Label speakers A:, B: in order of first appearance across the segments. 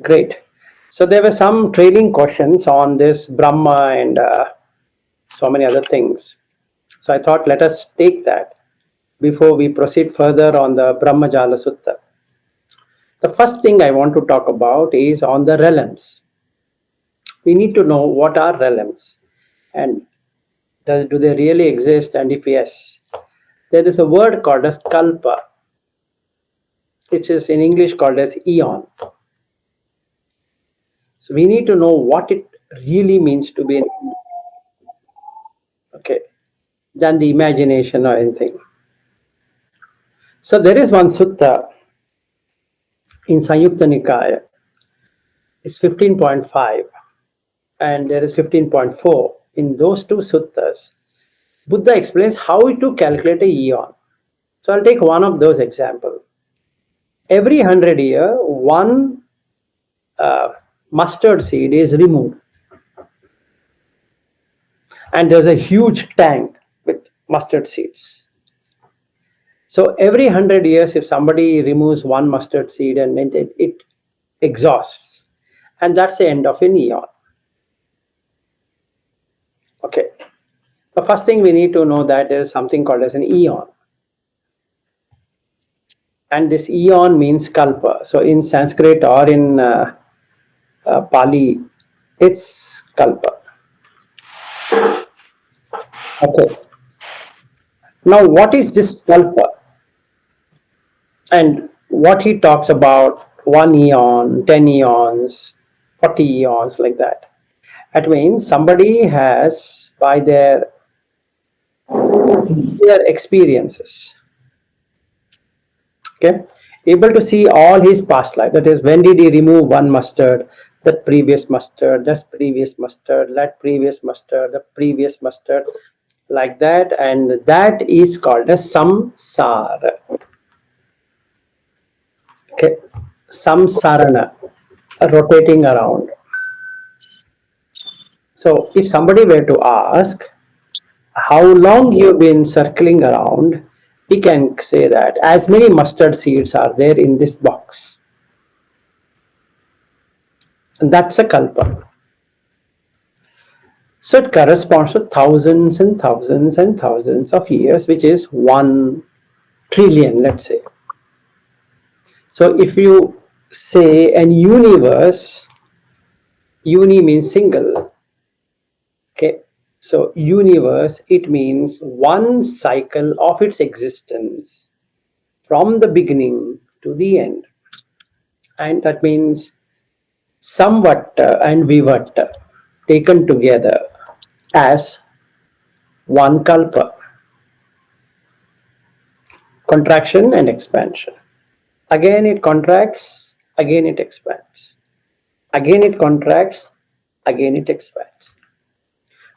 A: Great. So there were some trailing questions on this Brahma and so many other things. So I thought let us take that before we proceed further on the Brahmajala Sutta. The first thing I want to talk about is on the realms. We need to know what are realms and do they really exist, and if yes, there is a word called as kalpa, which is in English called as eon. So we need to know what it really means to be an eon, okay, than the imagination or anything. So there is one sutta in Sanyukta Nikaya. It's 15.5 and there is 15.4. In those two suttas, Buddha explains how to calculate a eon. So I'll take one of those examples. Every 100 years, one mustard seed is removed. And there's a huge tank with mustard seeds. So every 100 years, if somebody removes one mustard seed and it exhausts, and that's the end of an eon. Okay. The first thing we need to know that there is something called as an eon. And this eon means kalpa. So in Sanskrit or in Pali, it's kalpa. Okay. Now, what is this kalpa? And what he talks about 1 eon, 10 eons, 40 eons, like that. That means somebody has, by their experiences, okay, able to see all his past life. That is, when did he remove one mustard, that previous mustard, that previous mustard, that previous mustard, the previous mustard, like that, and that is called as samsara. Okay, samsarana, rotating around. So if somebody were to ask how long you've been circling around, we can say that as many mustard seeds are there in this box. And that's a kalpa. So it corresponds to thousands and thousands and thousands of years, which is 1 trillion, let's say. So if you say an universe, uni means single. Okay. So universe, it means one cycle of its existence from the beginning to the end. And that means samvatta and vivatta taken together as one kalpa. Contraction and expansion. Again it contracts, again it expands. Again it contracts, again it expands.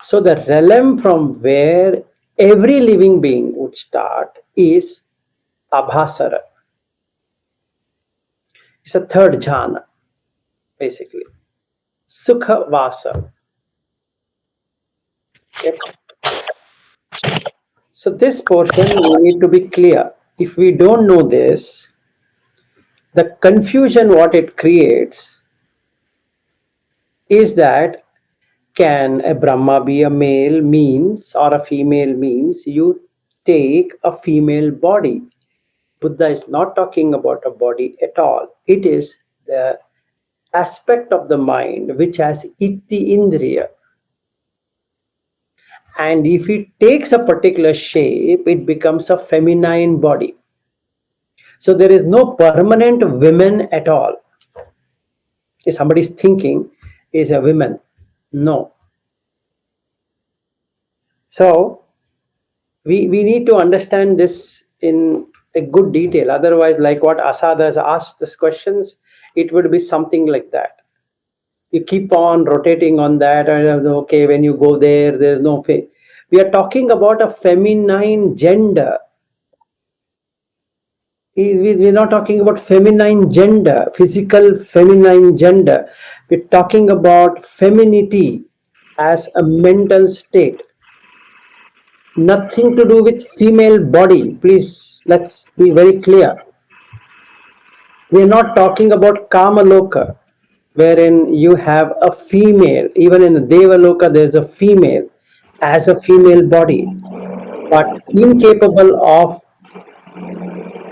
A: So the realm from where every living being would start is abhasara. It's a third jhana, basically. Sukha vasa. Okay. So this portion we need to be clear. If we don't know this, the confusion what it creates is that can a Brahma be a male means or a female means you take a female body. Buddha is not talking about a body at all. It is the aspect of the mind which has itti indriya. And if it takes a particular shape, it becomes a feminine body. So there is no permanent women at all. If somebody is thinking is a woman, no. So we need to understand this in a good detail. Otherwise, like what Asada has asked these questions, it would be something like that. You keep on rotating on that, and okay, when you go there, there's no we are talking about a feminine gender. We're not talking about feminine gender, physical feminine gender. We're talking about femininity as a mental state. Nothing to do with female body. Please, let's be very clear. We're not talking about Kamaloka. wherein you have a female, even in the Devaloka, there's a female as a female body, but incapable of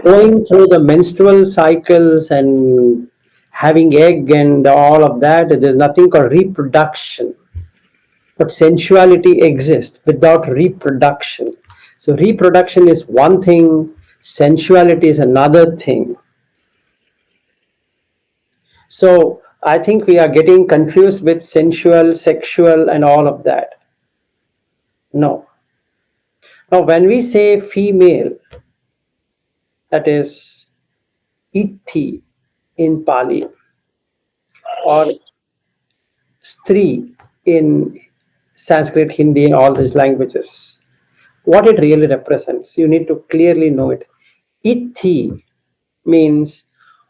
A: going through the menstrual cycles and having egg and all of that. There's nothing called reproduction, but sensuality exists without reproduction. So reproduction is one thing, sensuality is another thing. So I think we are getting confused with sensual, sexual, and all of that. No. Now, when we say female, that is ithi in Pali, or stri in Sanskrit, Hindi, and all these languages, what it really represents, you need to clearly know it. Ithi means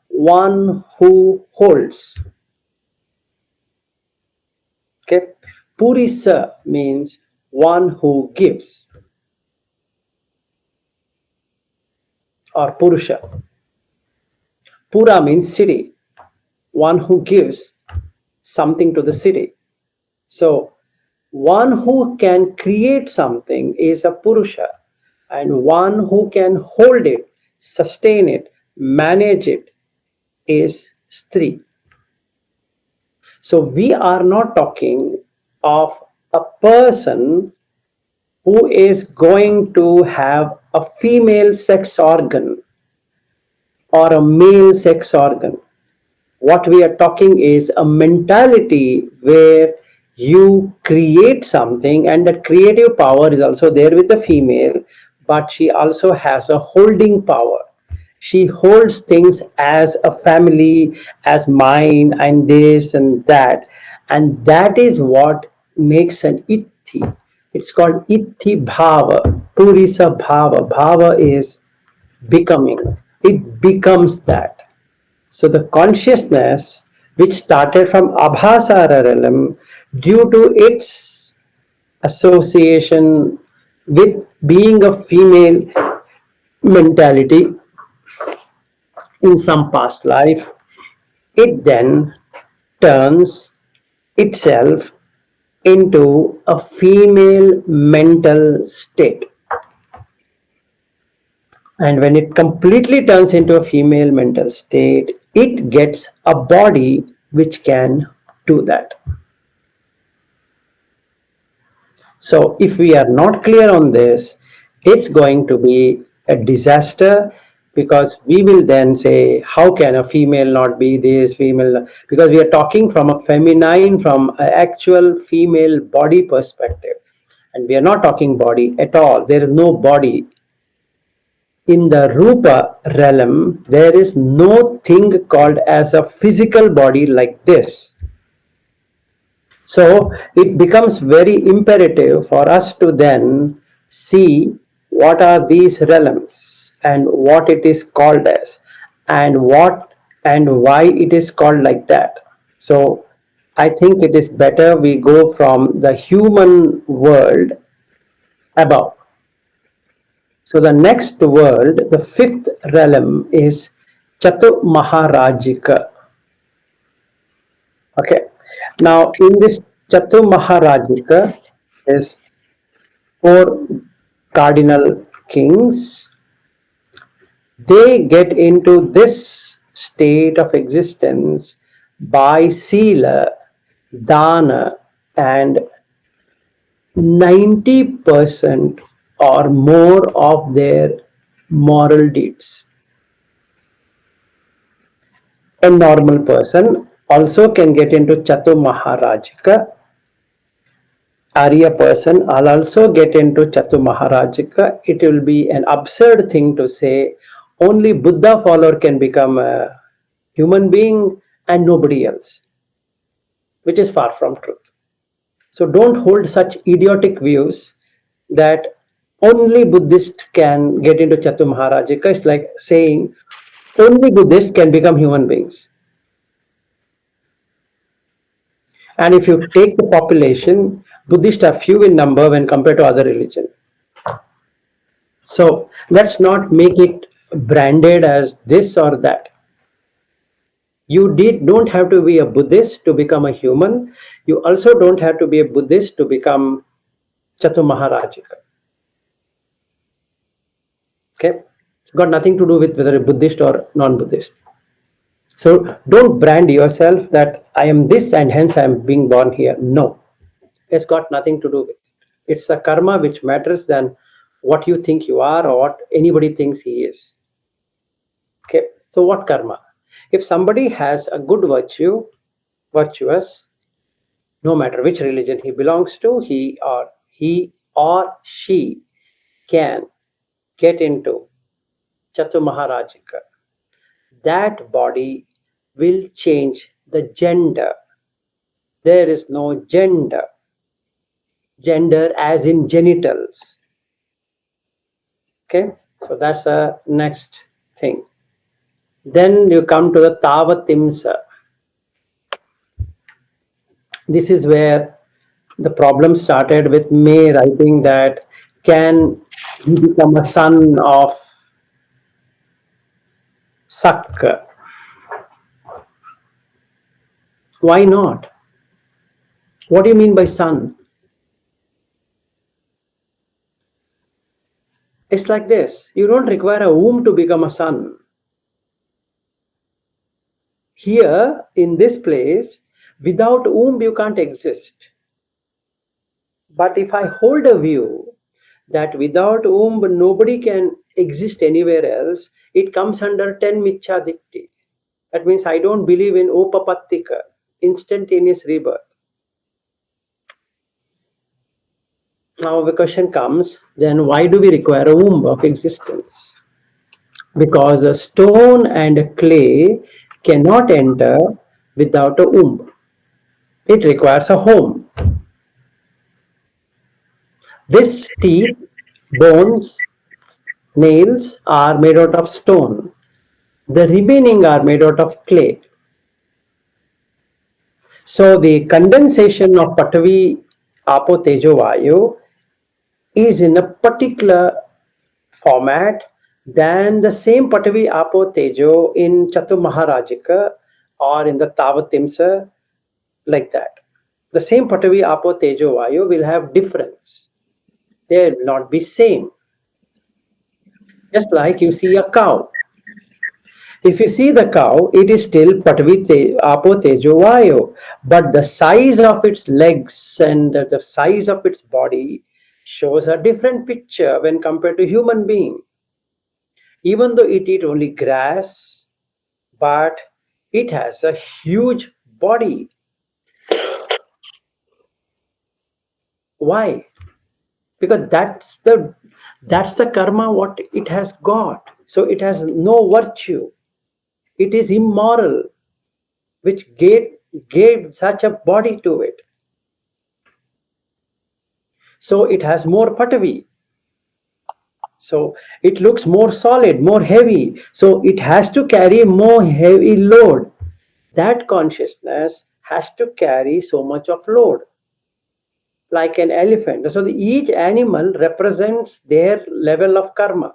A: one who holds. Okay. Purisa means one who gives, or Purusha. Pura means city, one who gives something to the city. So one who can create something is a Purusha, and one who can hold it, sustain it, manage it is Stri. So we are not talking of a person who is going to have a female sex organ or a male sex organ. What we are talking is a mentality where you create something, and that creative power is also there with the female, but she also has a holding power. She holds things as a family, as mine, and this and that. And that is what makes an itti. It's called itti bhava, purisa bhava. Bhava is becoming. It becomes that. So the consciousness which started from Abhasara realm, due to its association with being a female mentality in some past life, it then turns itself into a female mental state. And when it completely turns into a female mental state, it gets a body which can do that. So if we are not clear on this, it's going to be a disaster, because we will then say, how can a female not be this, female? Because we are talking from a feminine, from an actual female body perspective. And we are not talking body at all. There is no body. In the Rupa realm, there is no thing called as a physical body like this. So it becomes very imperative for us to then see what are these realms and what it is called as, and what and why it is called like that. So I think it is better we go from the human world above. So the next world, the fifth realm, is Chatu Maharajika. Okay. Now in this Chatu Maharajika is 4 cardinal kings. They get into this state of existence by Sila, Dana, and 90% or more of their moral deeds. A normal person also can get into Chatu Maharajika. Arya person will also get into Chatu Maharajika. It will be an absurd thing to say only Buddha follower can become a human being and nobody else, which is far from truth. So don't hold such idiotic views that only Buddhist can get into Chatu Maharajika. It's like saying only Buddhists can become human beings. And if you take the population, Buddhists are few in number when compared to other religions. So let's not make it branded as this or that. You don't have to be a Buddhist to become a human. You also don't have to be a Buddhist to become Chatu Maharajika. Okay? It's got nothing to do with whether a Buddhist or non-Buddhist. So don't brand yourself that I am this and hence I am being born here. No. It's got nothing to do with it. It's the karma which matters than what you think you are or what anybody thinks he is. Okay. So what karma? If somebody has a good virtue, virtuous, no matter which religion he belongs to, he or she can get into Chatu Maharajika. That body will change the gender. There is no gender. Gender as in genitals. Okay, so that's the next thing. Then you come to the Tavatimsa. This is where the problem started with May writing that can he become a son of Sakka? Why not? What do you mean by son? It's like this. You don't require a womb to become a son. Here, in this place, without womb you can't exist. But if I hold a view that without womb nobody can exist anywhere else, it comes under 10 Michchadikti. That means I don't believe in Upapattika, instantaneous rebirth. Now the question comes, then why do we require a womb of existence? Because a stone and a clay cannot enter without a womb. It requires a home. This teeth, bones, nails are made out of stone. The remaining are made out of clay. So the condensation of Patavi, Apo, Tejo, Vayu is in a particular format than the same Patavi, Apo, Tejo in Chatu Maharajika or in the Tavatimsa, like that. The same Patavi, Apo, Tejo, Vayu will have difference. They will not be same. Just like you see a cow. If you see the cow, it is still Patavi, Apo, Tejo, Vayu, but the size of its legs and the size of its body shows a different picture when compared to human being. Even though it eat only grass, but it has a huge body. Why? Because that's the karma what it has got. So it has no virtue. It is immoral, which gave such a body to it. So it has more patavi. So it looks more solid, more heavy. So it has to carry more heavy load. That consciousness has to carry so much of load, like an elephant. So each animal represents their level of karma.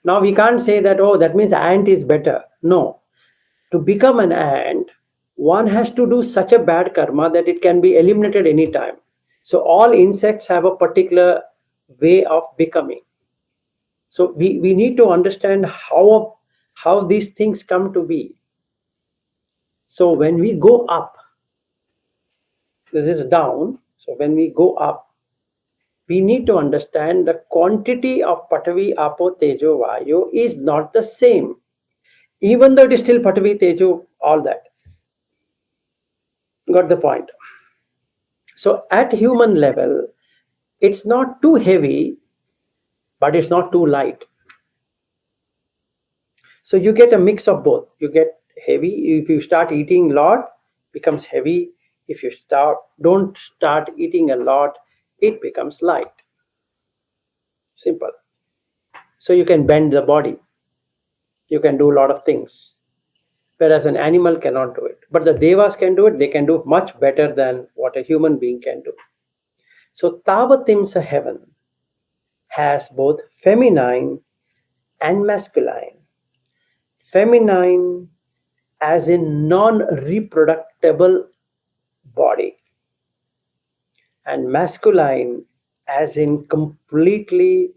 A: Now we can't say that, oh, that means ant is better. No. To become an ant, one has to do such a bad karma that it can be eliminated anytime. So all insects have a particular way of becoming. So we need to understand how these things come to be. So when we go up, this is down. So when we go up, we need to understand the quantity of Patavi, Apo, Tejo, Vayu is not the same. Even though it is still Patavi, Tejo, all that. Got the point? So at human level, it's not too heavy, but it's not too light. So you get a mix of both. You get heavy. If you start eating a lot, it becomes heavy. If you don't start eating a lot, it becomes light. Simple. So you can bend the body. You can do a lot of things. Whereas an animal cannot do it. But the devas can do it. They can do much better than what a human being can do. So Tavatimsa heaven has both feminine and masculine. Feminine as in non-reproducible body, and masculine as in completely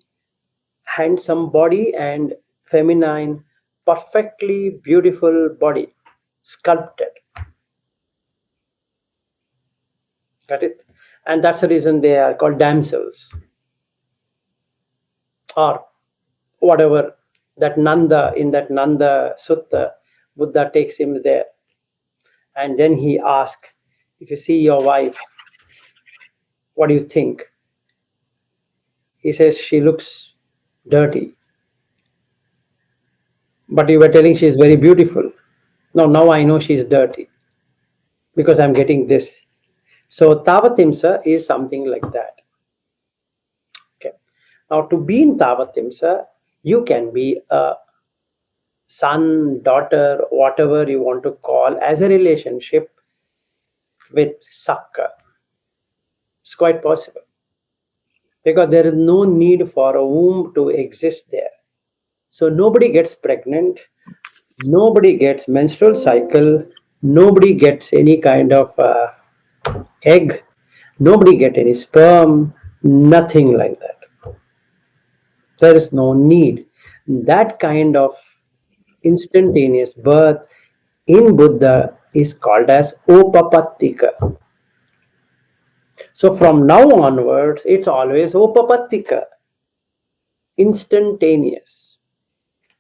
A: handsome body, and feminine perfectly beautiful body, sculpted. Got it? And that's the reason they are called damsels, or whatever that Nanda, in that Nanda Sutta, Buddha takes him there. And then he asks, if you see your wife, what do you think? He says, she looks dirty. But you were telling she is very beautiful. No, now I know she is dirty because I'm getting this. So Tavatimsa is something like that. Okay. Now to be in Tavatimsa, you can be a son, daughter, whatever you want to call, as a relationship with Sakka. It's quite possible. Because there is no need for a womb to exist there. So nobody gets pregnant, nobody gets menstrual cycle, nobody gets any kind of egg, nobody get any sperm, nothing like that. There is no need. That kind of instantaneous birth in Buddha is called as Opapattika. So from now onwards, it's always Opapattika, instantaneous.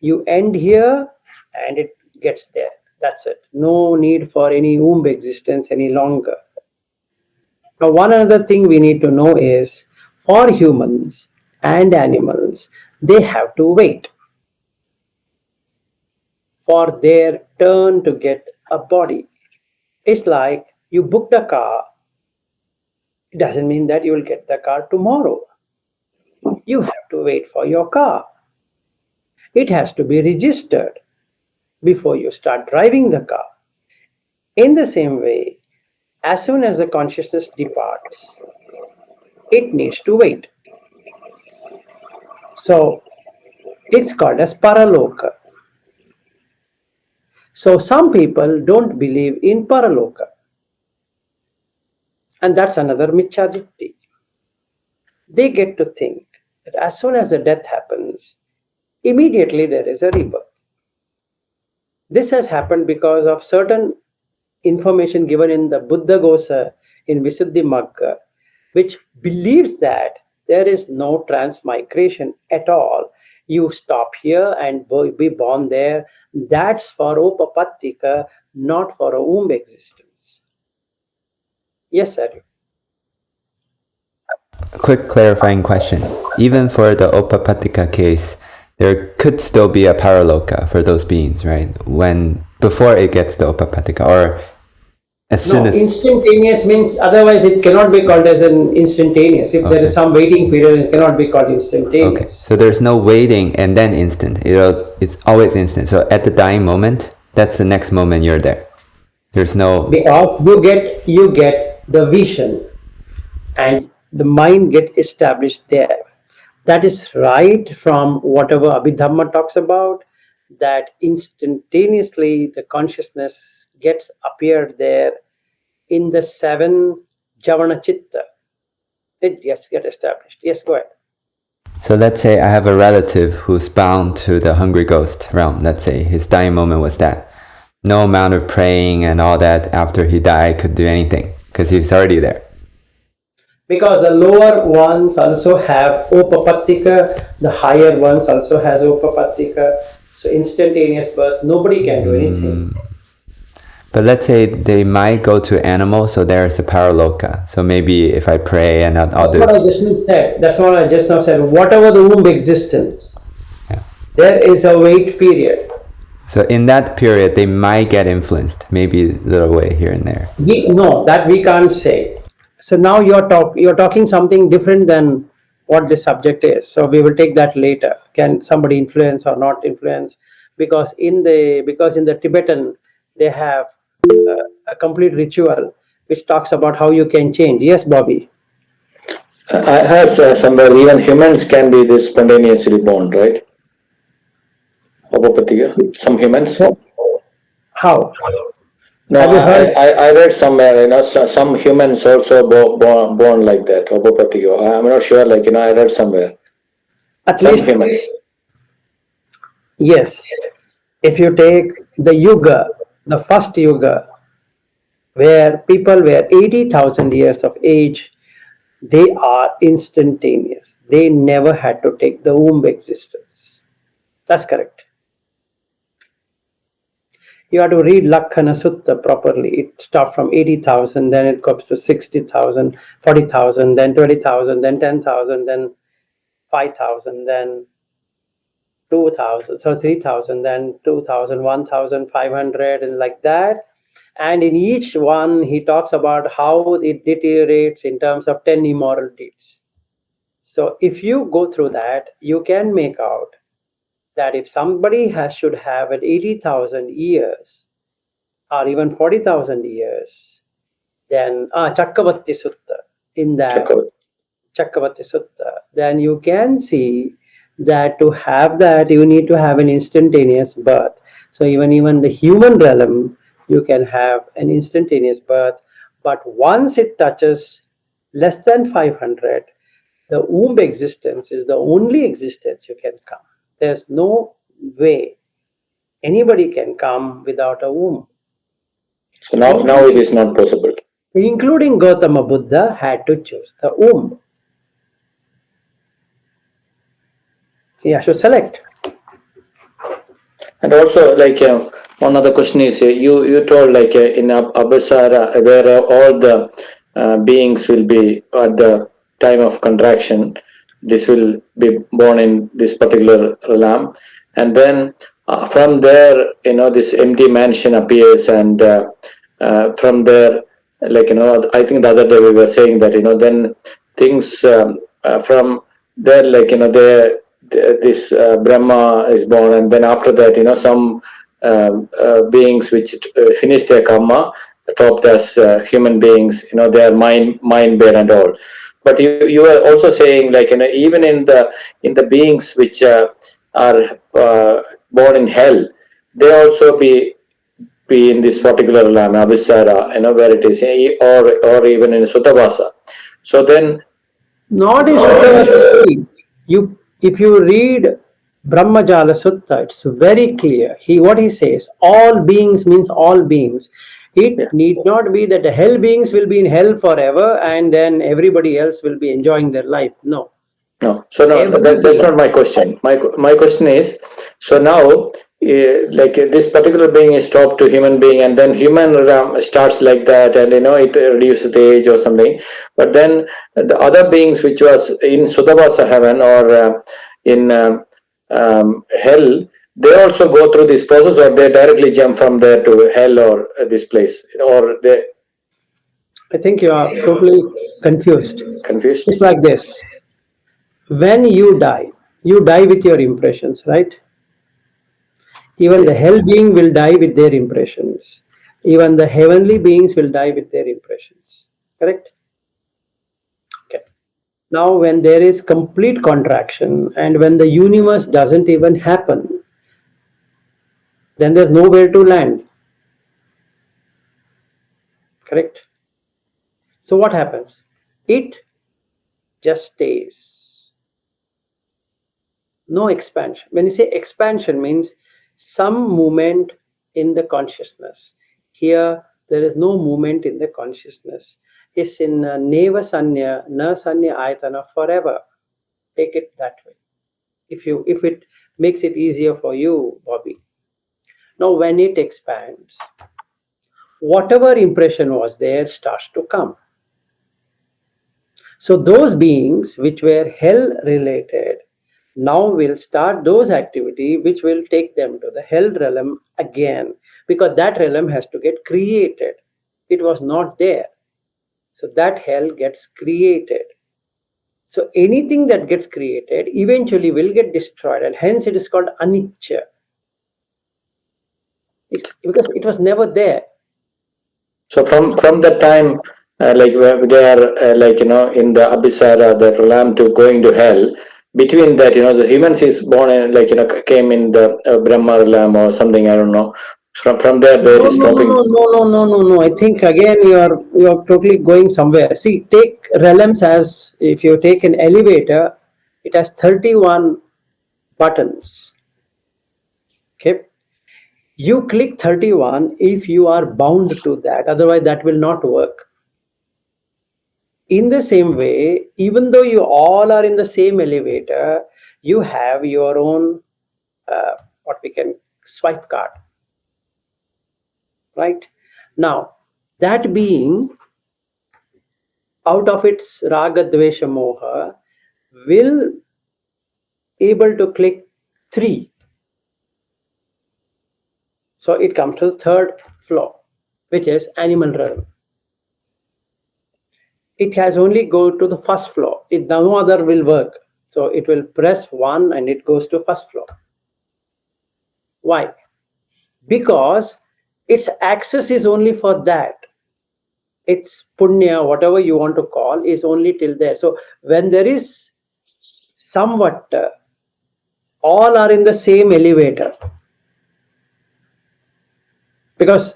A: You end here and it gets there. That's it. No need for any womb existence any longer. Now, one other thing we need to know is, for humans and animals, they have to wait for their turn to get a body. It's like you booked a car. It doesn't mean that you will get the car tomorrow. You have to wait for your car. It has to be registered before you start driving the car. In the same way, as soon as the consciousness departs, it needs to wait. So it's called as Paraloka. So some people don't believe in Paraloka. And that's another Michadritti. They get to think that as soon as the death happens, immediately there is a rebirth. This has happened because of certain information given in the Buddha Gosa in Visuddhimagga, which believes that there is no transmigration at all. You stop here and be born there. That's for Opapattika, not for a womb existence. Yes, sir.
B: A quick clarifying question. Even for the Opapattika case, there could still be a paraloka for those beings, right? Before it gets to Opapattika, or as soon as
A: instantaneous means, otherwise it cannot be called as an instantaneous. If there is some waiting period, it cannot be called instantaneous.
B: Okay, so there's no waiting and then instant. It's always instant. So at the dying moment, that's the next moment you're there. There's no,
A: because you get the vision and the mind get established there. That is right from whatever Abhidhamma talks about, that instantaneously the consciousness gets appeared there in the 7 Javana Chitta. It just get established. Yes, go ahead.
B: So let's say I have a relative who's bound to the hungry ghost realm. Let's say his dying moment was that. No amount of praying and all that after he died could do anything because he's already there.
A: Because the lower ones also have Opapattika, the higher ones also has Opapattika. So instantaneous birth, nobody can do anything.
B: But let's say they might go to animals, so there's a paraloka. So maybe if I pray and all
A: this. That's what I just said. That's what I just now said. Whatever the womb existence, there is a wait period.
B: So in that period, they might get influenced, maybe a little way here and there.
A: That we can't say. So now you're talking something different than what the subject is. So we will take that later. Can somebody influence or not influence? Because in the Tibetan, they have a complete ritual which talks about how you can change. Yes, Bobby.
C: I have somewhere even humans can be this spontaneously born, right? Opapattika, some humans.
A: How?
C: No,
A: Have you heard?
C: I read somewhere, some humans also born like that, Obopatiyo. I'm not sure, I read somewhere.
A: At
C: Some
A: least,
C: humans.
A: yes. If you take the Yuga, the first Yuga, where people were 80,000 years of age, they are instantaneous. They never had to take the womb existence. That's correct. You have to read Lakhana Sutta properly. It starts from 80,000, then it comes to 60,000, 40,000, then 20,000, then 10,000, then 5,000, then 2,000, so 3,000, then 2,000, 1,500, and like that. And in each one, he talks about how it deteriorates in terms of 10 immoral deeds. So if you go through that, you can make out that if somebody should have at 80,000 years or even 40,000 years, then Chakravarti Sutta, in that
C: Chakravarti.
A: Chakravarti Sutta, then you can see that to have that, you need to have an instantaneous birth. So even the human realm, you can have an instantaneous birth. But once it touches less than 500, the womb existence is the only existence you can come. There's no way anybody can come without a womb.
C: So now it is not possible.
A: Including Gautama Buddha had to choose the womb. He has to select.
C: And also, one other question is, you told in Abhisara, where all the beings will be at the time of contraction, this will be born in this particular lamb, and then from there, this empty mansion appears, and from there, I think the other day we were saying that, then things from there, this Brahma is born, and then after that, some beings which finish their karma, topped as human beings, they are mind bed and all. But you are also saying, even in the beings which are born in hell, they also be in this particular Abhisara, where it is, or even in Sutavasa. So then,
A: Not in Sutta. If you read Brahmajala Sutta, it's very clear. What he says, all beings means all beings. It
C: Yeah.
A: need not be that the hell beings will be in hell forever and then everybody else will be enjoying their life. No.
C: no, so no, that's not my question. My question is, so now, this particular being is stopped to human being, and then human starts like that, and it reduces the age or something. But then the other beings which was in Sudavasa heaven or in hell, they also go through this process, or they directly jump from there to hell or this place, or they
A: I think you are totally confused.
C: confused.
A: It's like this. When you die with your impressions, right? Even the hell being will die with their impressions. Even the heavenly beings will die with their impressions. Correct? Okay. Now, when there is complete contraction and when the universe doesn't even happen, then there's nowhere to land. Correct? So, what happens? It just stays. No expansion. When you say expansion, means some movement in the consciousness. Here, there is no movement in the consciousness. It's in neva sanya, na sanya ayatana forever. Take it that way. If it makes it easier for you, Bobby. Now, when it expands, whatever impression was there starts to come. So those beings which were hell related now will start those activity which will take them to the hell realm again, because that realm has to get created. It was not there. So that hell gets created. So anything that gets created eventually will get destroyed, and hence it is called anicca. Because it was never there.
C: So from that time, where they are in the Abhisara, the lamb to going to hell. Between that, the humans is born and came in the Brahma lamb or something, I don't know. From there,
A: No,
C: there is
A: no, no,
C: dropping.
A: no. I think again you are totally going somewhere. See, take realms as if you take an elevator, it has 31 buttons. Okay, you click 31 if you are bound to that. Otherwise, that will not work. In the same way, even though you all are in the same elevator, you have your own what we can swipe card. Right now, that being out of its raga dvesha moha will able to click 3, so it comes to the third floor, which is animal realm. It has only go to the first floor, no other will work, so it will press 1 and it goes to first floor. Why? Because its access is only for that. Its punya, whatever you want to call, is only till there. So when there is somewhat all are in the same elevator, because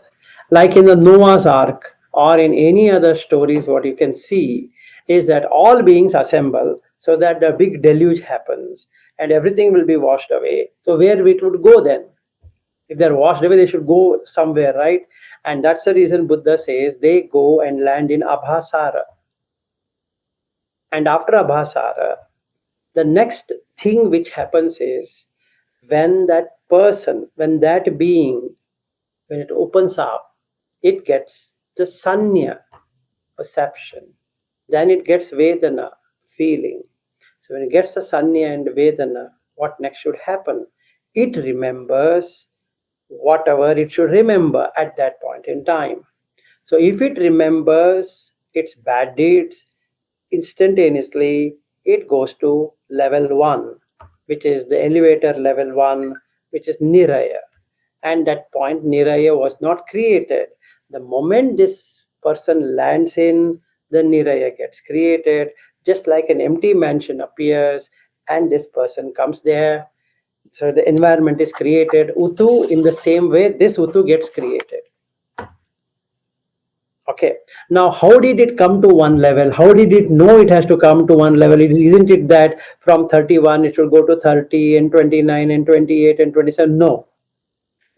A: like in the Noah's Ark or in any other stories, what you can see is that all beings assemble so that the big deluge happens and everything will be washed away. So where it would go then? If they're washed away, they should go somewhere, right? And that's the reason Buddha says they go and land in Abhasara. And after Abhasara, the next thing which happens is when that person, when that being, when it opens up, it gets the sanya, perception. Then it gets vedana, feeling. So when it gets the sanya and vedana, what next should happen? It remembers whatever it should remember at that point in time. So if it remembers its bad deeds, instantaneously it goes to level 1, which is the elevator level 1, which is niraya. And that point niraya was not created. The moment this person lands in, the niraya gets created, just like an empty mansion appears and this person comes there. So the environment is created. Utu, in the same way, this Utu gets created. Okay. Now, how did it come to one level? How did it know it has to come to one level? Isn't it that from 31 it should go to 30 and 29 and 28 and 27? No.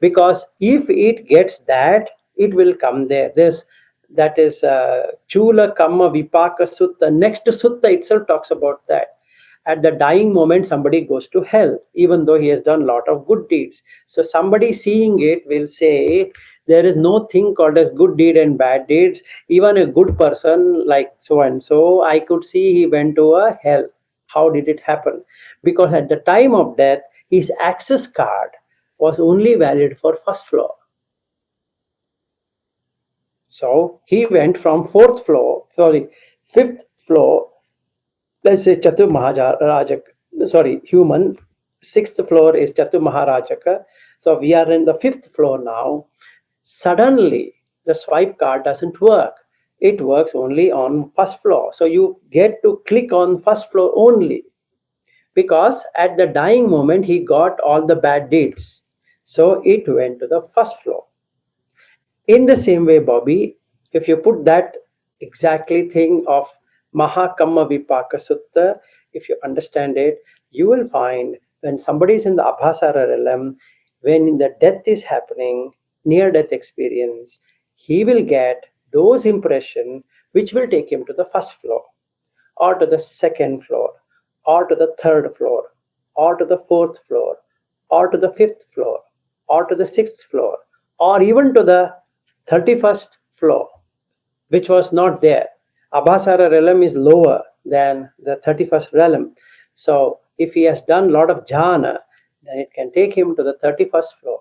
A: Because if it gets that, it will come there. That is Chula Kamma Vipaka Sutta. Next Sutta itself talks about that. At the dying moment, somebody goes to hell, even though he has done a lot of good deeds. So somebody seeing it will say, there is no thing called as good deed and bad deeds. Even a good person like so and so, I could see he went to a hell. How did it happen? Because at the time of death, his access card was only valid for first floor. So he went from fifth floor, let's say Chatu Maharajaka, human, 6th floor is Chatu Maharajaka. So we are in the 5th floor now. Suddenly, the swipe card doesn't work. It works only on first floor. So you get to click on first floor only. Because at the dying moment, he got all the bad deeds. So it went to the first floor. In the same way, Bobby, if you put that exactly thing of Mahakamma Vipaka Sutta, if you understand it, you will find when somebody is in the Abhasara realm, when the death is happening, near-death experience, he will get those impressions which will take him to the first floor, or to the second floor, or to the third floor, or to the fourth floor, or to the fifth floor, or to the sixth floor, or even to the 31st floor, which was not there. Abhasara realm is lower than the 31st realm. So if he has done a lot of jhana, then it can take him to the 31st floor.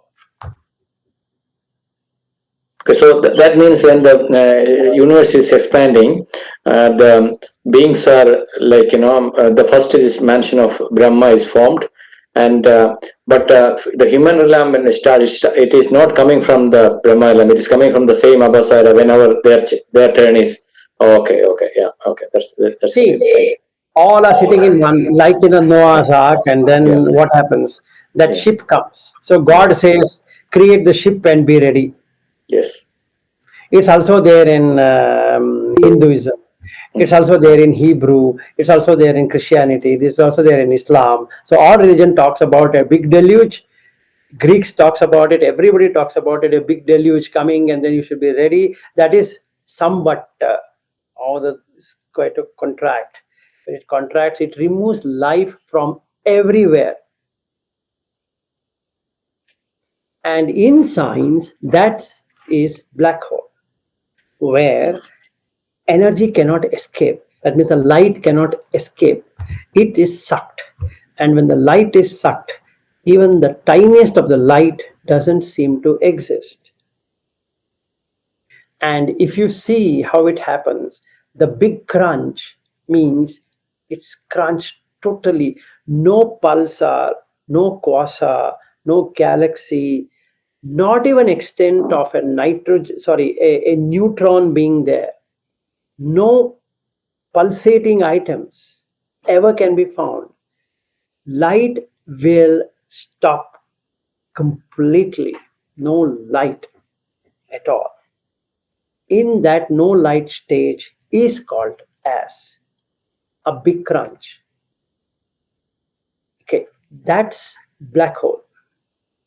C: Okay, so that means when the universe is expanding, the beings are like, the first is mansion of Brahma is formed, and but the human realm when it is not coming from the Brahma realm, it is coming from the same Abhasara whenever their turn is. Oh, okay, yeah, okay, that's
A: See,
C: great.
A: all are sitting in one, like in a Noah's Ark, and then
C: Yeah.
A: what happens? That
C: Yeah.
A: ship comes. So God says, create the ship and be ready.
C: Yes.
A: It's also there in Hinduism. It's also there in Hebrew. It's also there in Christianity. This is also there in Islam. So all religion talks about a big deluge. Greeks talks about it. Everybody talks about it. A big deluge coming, and then you should be ready. That is somewhat it's quite a contract. When it contracts, it removes life from everywhere. And in science, that is black hole, where energy cannot escape. That means the light cannot escape. It is sucked. And when the light is sucked, even the tiniest of the light doesn't seem to exist. And if you see how it happens, the big crunch means it's crunched totally. No pulsar, no quasar, no galaxy, not even extent of a neutron being there. No pulsating items ever can be found. Light will stop completely. No light at all. In that no light stage is called as a big crunch. Okay, that's black hole.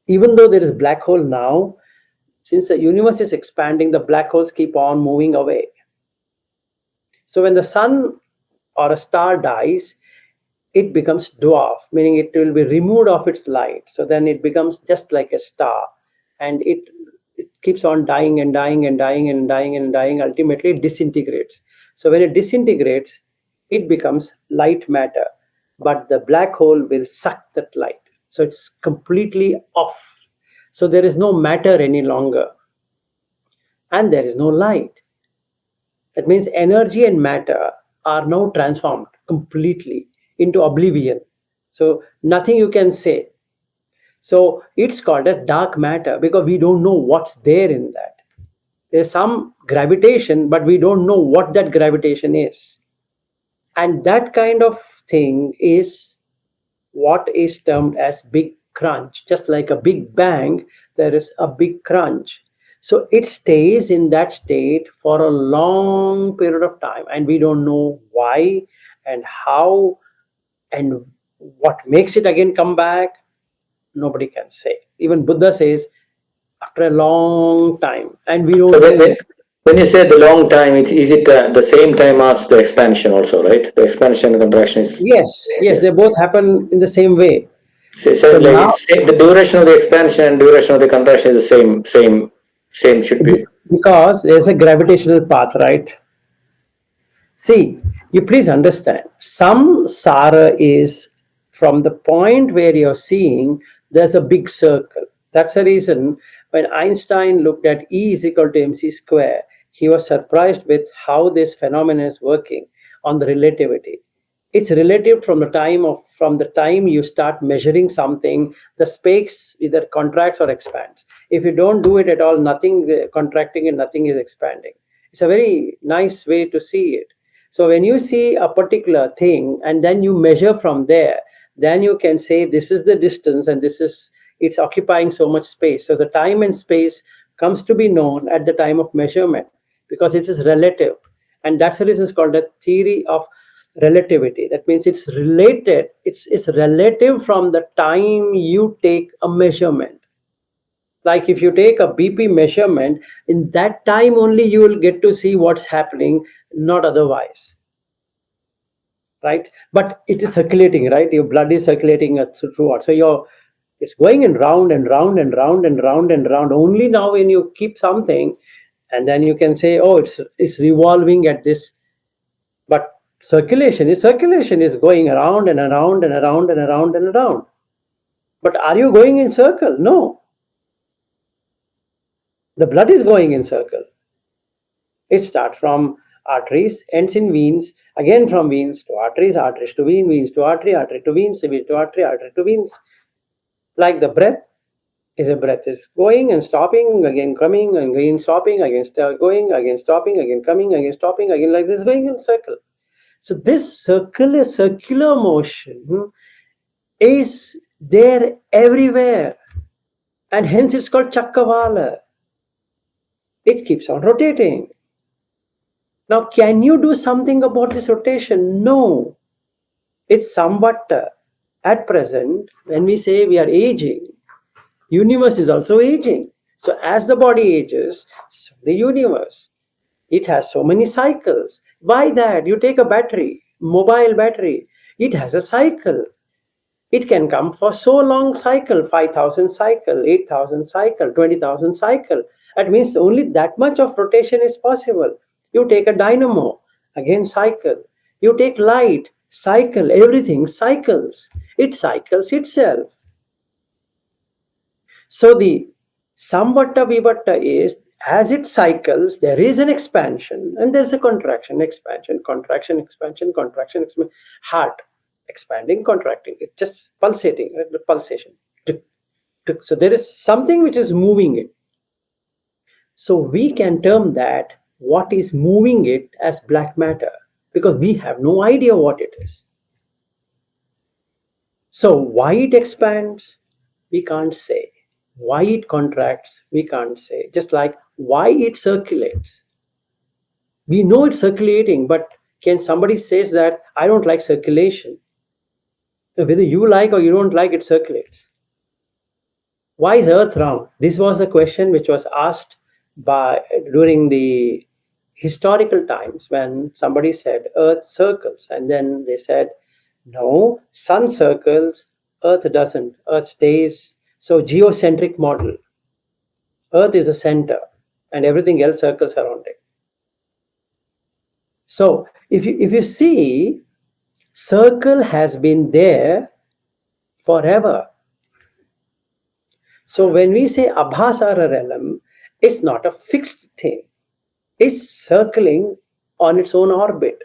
A: Even though there is black hole now, since the universe is expanding, the black holes keep on moving away. So when the sun or a star dies, it becomes dwarf, meaning it will be removed of its light. So then it becomes just like a star, and it keeps on dying and dying and dying and dying and dying. Ultimately, it disintegrates. So when it disintegrates, it becomes light matter, but the black hole will suck that light. So it's completely off. So there is no matter any longer, and there is no light. That means energy and matter are now transformed completely into oblivion. So nothing you can say. So it's called as dark matter because we don't know what's there in that. There's some gravitation, but we don't know what that gravitation is. And that kind of thing is what is termed as big crunch. Just like a big bang, there is a big crunch. So it stays in that state for a long period of time, and we don't know why and how and what makes it again come back. Nobody can say. Even Buddha says after a long time, and we don't
C: So
A: know.
C: when you say the long time, is it the same time as the expansion also, right? The expansion and contraction is.
A: Yes, they both happen in the same way.
C: So like
A: Now,
C: the duration of the expansion and duration of the contraction is the same should be.
A: because there's a gravitational path, right? See, you please understand. Samsara is from the point where you're seeing there's a big circle. That's the reason when Einstein looked at E is equal to mc square, he was surprised with how this phenomenon is working on the relativity. It's relative from the time you start measuring something, the space either contracts or expands. If you don't do it at all, nothing contracting and nothing is expanding. It's a very nice way to see it. So when you see a particular thing and then you measure from there, then you can say this is the distance and it's occupying so much space. So the time and space comes to be known at the time of measurement because it is relative. And that's the reason it's called the theory of relativity. That means it's related, it's relative from the time you take a measurement. Like if you take a BP measurement, in that time only you will get to see what's happening, not otherwise. Right? But it is circulating, right? Your blood is circulating throughout. So it's going in round and round and round and round and round. Only now when you keep something, and then you can say, oh, it's revolving at this. But circulation is going around and around and around and around and around. But are you going in circle? No. The blood is going in circle. It starts from arteries, ends in veins, again from veins to arteries, arteries to vein, veins to artery, artery to veins, vein to artery, artery to veins. Like the breath is going and stopping, again coming, again stopping, again going, again stopping, again coming, again stopping, again like this going in circle. So this circular motion is there everywhere. And hence it's called Chakavala. It keeps on rotating. Now, can you do something about this rotation? No. It's somewhat at present, when we say we are aging, universe is also aging. So as the body ages, so the universe, it has so many cycles. Why that? You take a battery, mobile battery, it has a cycle. It can come for so long cycle, 5,000 cycle, 8,000 cycle, 20,000 cycle. That means only that much of rotation is possible. You take a dynamo, again cycle. You take light, cycle, everything cycles. It cycles itself. So the samvatta vivatta is, as it cycles, there is an expansion and there's a contraction, expansion, contraction, expansion, contraction, expansion. Heart expanding, contracting, it's just pulsating, the pulsation. So there is something which is moving it. So we can term that what is moving it as black matter, because we have no idea what it is. So why it expands, we can't say. Why it contracts, we can't say. Just like why it circulates. We know it's circulating, but can somebody says that I don't like circulation? Whether you like or you don't like, it circulates. Why is Earth round? This was a question which was asked during the historical times, when somebody said Earth circles, and then they said, no, Sun circles, Earth doesn't. Earth stays. So geocentric model. Earth is the center and everything else circles around it. So if you see, circle has been there forever. So when we say Abhasara realm, it's not a fixed thing. It's circling on its own orbit.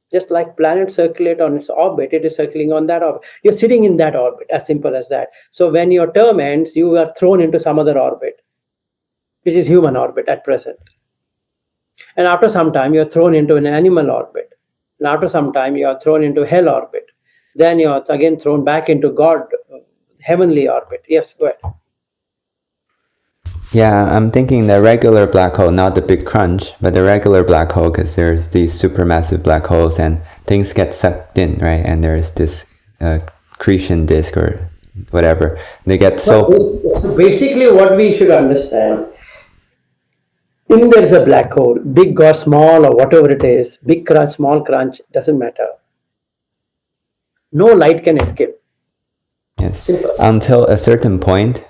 A: Just like planets circulate on its orbit, it is circling on that orbit. You're sitting in that orbit, as simple as that. So when your term ends, you are thrown into some other orbit, which is human orbit at present. And after some time, you're thrown into an animal orbit. And after some time, you are thrown into hell orbit. Then you're again thrown back into God, heavenly orbit. Yes, go ahead.
B: Yeah, I'm thinking the regular black hole, not the big crunch, but the regular black hole, because there's these supermassive black holes and things get sucked in, right? And there's this accretion disk or whatever. They get so
A: basically what we should understand, if there is a black hole, big or small or whatever it is, big crunch, small crunch, doesn't matter. No light can escape.
B: yes,
A: Simple.
B: until a certain point,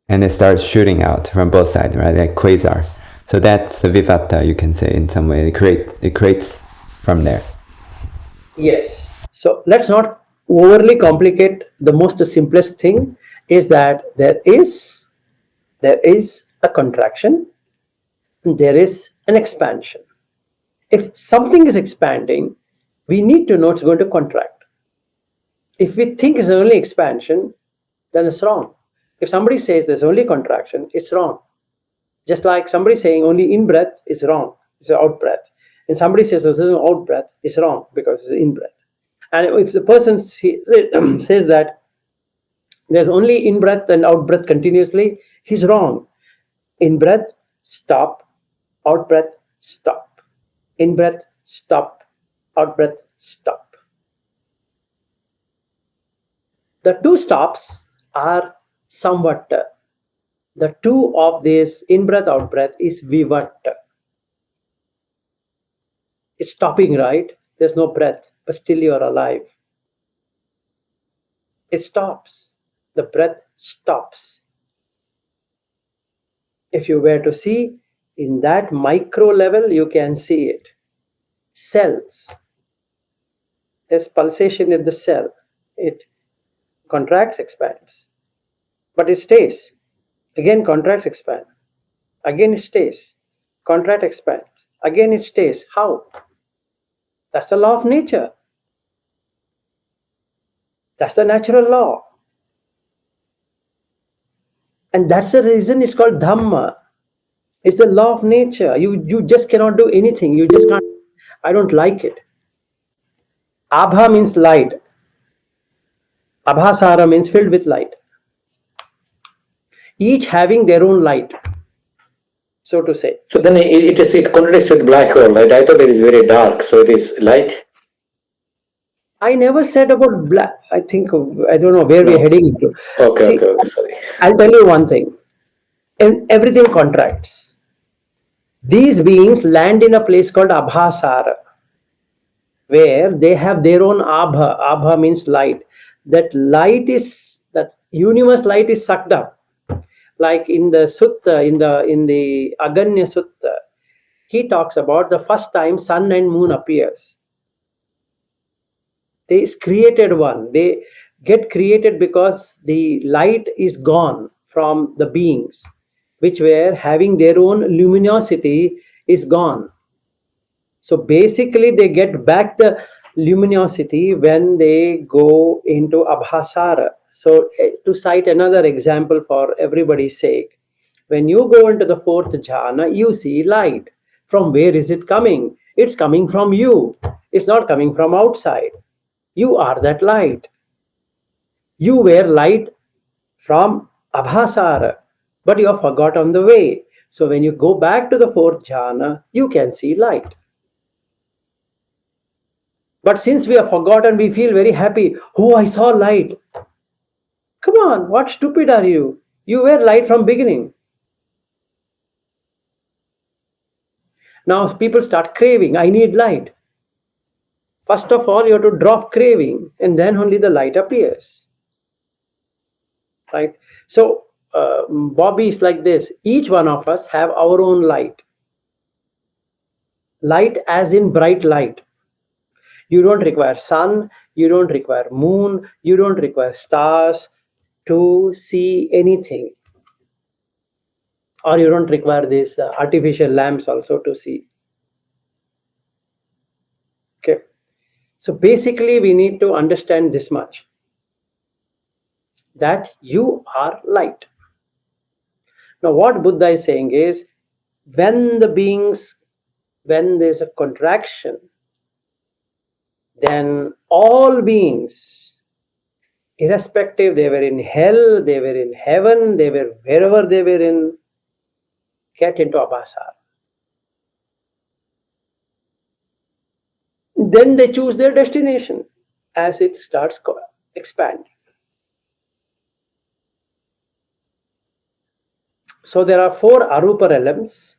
B: and it starts shooting out from both sides, right? Like quasar. So that's the vivatta, you can say, in some way. It creates from there.
A: Yes. So let's not overly complicate. The most simplest thing is that there is a contraction, there is an expansion. If something is expanding, we need to know it's going to contract. If we think it's only expansion, then it's wrong. If somebody says there's only contraction, it's wrong. Just like somebody saying only in breath is wrong, it's an out breath. And somebody says there's no out breath, it's wrong because it's in breath. And if the person says that there's only in breath and out breath continuously, he's wrong. In breath, stop. Out breath, stop. In breath, stop. Out breath, stop. The two stops are samvatta. The two of this in breath, out breath is vivatta. It's stopping, right? There's no breath, but still you're alive. It stops. The breath stops. If you were to see in that micro level, you can see it. Cells. There's pulsation in the cell. It contracts, expands. But it stays. Again contracts, expands. Again it stays. Contract, expands. Again it stays. How? That's the law of nature. That's the natural law. And that's the reason it's called Dhamma. It's the law of nature. You just cannot do anything. You just can't. I don't like it. Abha means light. Abhasara means filled with light. each having their own light, so to say.
C: So then it contradicts with black hole, right? I thought it is very dark, so it is light.
A: I never said about black. I think, I don't know where we're
C: No.
A: heading into.
C: Okay,
A: See,
C: okay, sorry.
A: I'll tell you one thing. Everything contracts. These beings land in a place called Abhasara, where they have their own Abha. Abha means light. That universe light is sucked up. Like in the Sutta, in the Aganya Sutta, he talks about the first time sun and moon appears. They is created one. They get created because the light is gone from the beings, which were having their own luminosity is gone. So basically, they get back the luminosity when they go into Abhasara. So to cite another example for everybody's sake, when you go into the fourth jhana, you see light. From where is it coming? It's coming from you. It's not coming from outside. You are that light. You were light from Abhasara, but you have forgotten the way. So when you go back to the fourth jhana, you can see light. But since we have forgotten, we feel very happy. Oh, I saw light. Come on, what stupid are you? You were light from beginning. Now people start craving. I need light. First of all, you have to drop craving, and then only the light appears. Right? So, Bobby is like this. Each one of us have our own light. Light as in bright light. You don't require sun, you don't require moon, you don't require stars to see anything. Or you don't require these artificial lamps also to see. Okay. So basically, we need to understand this much, that you are light. Now, what Buddha is saying is, when there's a contraction, then all beings, irrespective, they were in hell, they were in heaven, they were wherever they were in, get into Abhasara. Then they choose their destination as it starts expanding. So there are 4 arupa realms.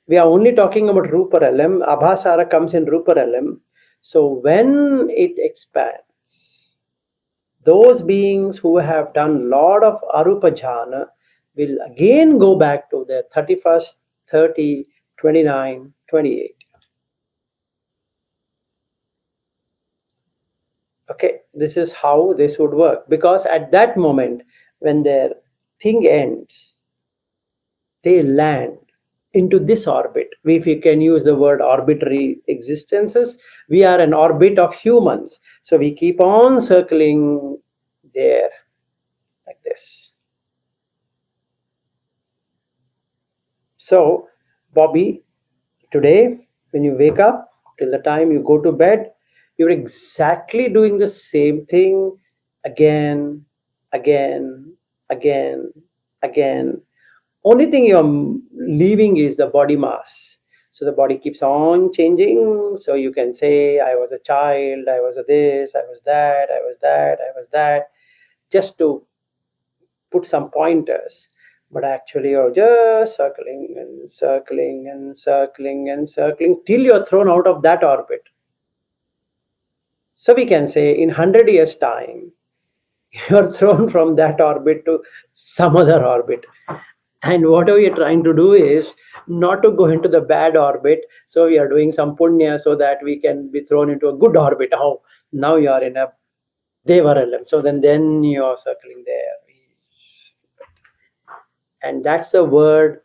A: We are only talking about rupa realm. Abhasara comes in rupa realm. So when it expands, those beings who have done lot of arupa jhana will again go back to their 31st, 30, 29, 28. Okay, this is how this would work. Because at that moment, when their thing ends, they land into this orbit. If you can use the word orbitary existences, we are an orbit of humans. So we keep on circling there like this. So, Bobby, today, when you wake up, till the time you go to bed, you're exactly doing the same thing again, again, again, again. Only thing you're leaving is the body mass. So the body keeps on changing. So you can say, I was a child, I was a this, I was that, I was that, I was that, just to put some pointers. But actually you're just circling and circling and circling and circling till you're thrown out of that orbit. So we can say in 100 years' time, you're thrown from that orbit to some other orbit. And what we are trying to do is not to go into the bad orbit. So we are doing some punya so that we can be thrown into a good orbit. Oh, now you are in a Deva realm. So then you are circling there. And that's the word,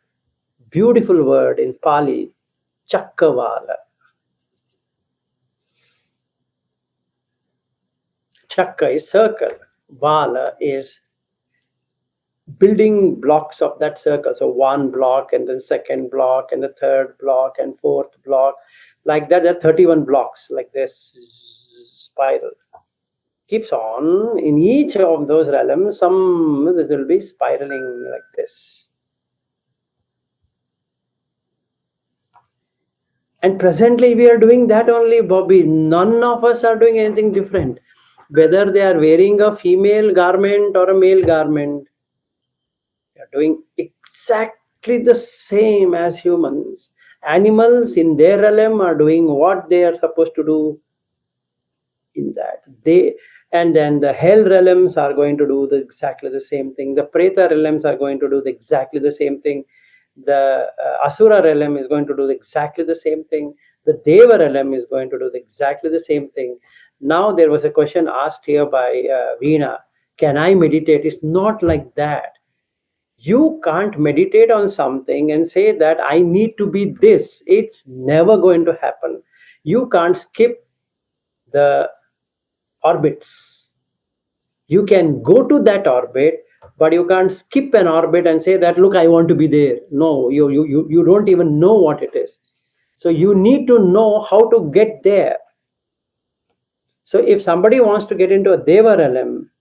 A: beautiful word in Pali, Chakkavala. Chakka is circle. Vala is building blocks of that circle. So one block and then second block and the third block and fourth block. Like that, there are 31 blocks like this spiral. keeps on in each of those realms, some it will be spiraling like this. And presently we are doing that only, Bobby. None of us are doing anything different. Whether they are wearing a female garment or a male garment, they are doing exactly the same as humans. Animals in their realm are doing what they are supposed to do in that. And then the hell realms are going to do exactly the same thing. The preta realms are going to do exactly the same thing. The asura realm is going to do exactly the same thing. The deva realm is going to do exactly the same thing. Now there was a question asked here by Veena, can I meditate? It's not like that. You can't meditate on something and say that I need to be this. It's never going to happen. You can't skip the orbits. You can go to that orbit, but you can't skip an orbit and say that, look, I want to be there. No, you don't even know what it is. So you need to know how to get there. So if somebody wants to get into a Deva realm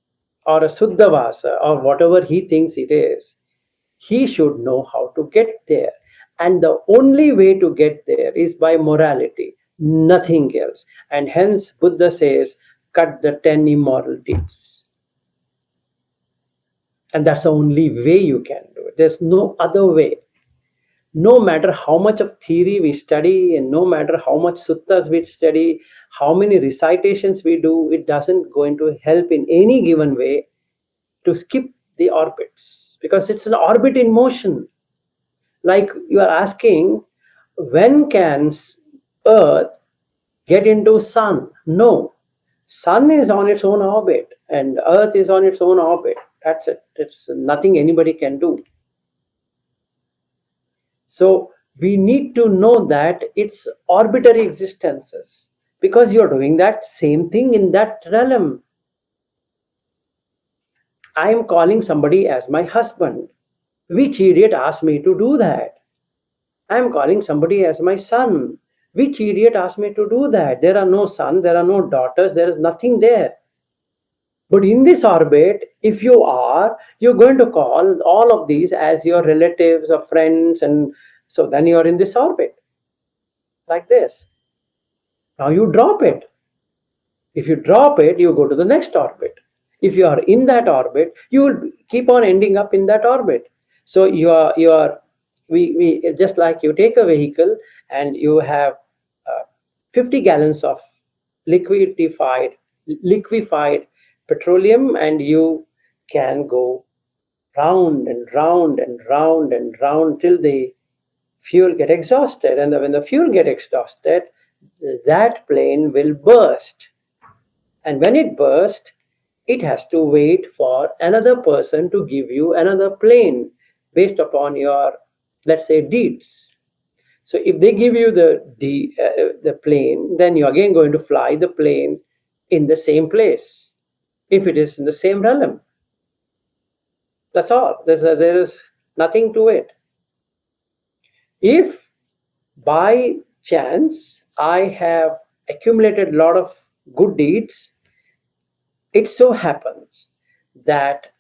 A: or a Suddhavasa or whatever he thinks it is, he should know how to get there. And the only way to get there is by morality, nothing else. And hence Buddha says, cut the 10 immoral deeds. And that's the only way you can do it. There's no other way. No matter how much of theory we study and no matter how much suttas we study, how many recitations we do, it doesn't going to help in any given way to skip the orbits, because it's an orbit in motion. Like you are asking, when can Earth get into Sun? No. Sun is on its own orbit and Earth is on its own orbit. That's it. It's nothing anybody can do. So we need to know that it's orbitary existences, because you're doing that same thing in that realm. I am calling somebody as my husband. Which idiot asked me to do that? I am calling somebody as my son. Which idiot asked me to do that? There are no sons, there are no daughters, there is nothing there. But in this orbit, if you are, you're going to call all of these as your relatives or friends, and so then you're in this orbit, like this. Now you drop it. If you drop it, you go to the next orbit. If you are in that orbit, you will keep on ending up in that orbit. So we just like you take a vehicle and you have 50 gallons of liquefied petroleum, and you can go round and round and round and round till the fuel get exhausted. And when the fuel get exhausted, that plane will burst. And when it bursts, it has to wait for another person to give you another plane based upon your, let's say, deeds. So if they give you the plane, then you're again going to fly the plane in the same place, if it is in the same realm. That's all. There is nothing to it. If by chance I have accumulated a lot of good deeds, it so happens that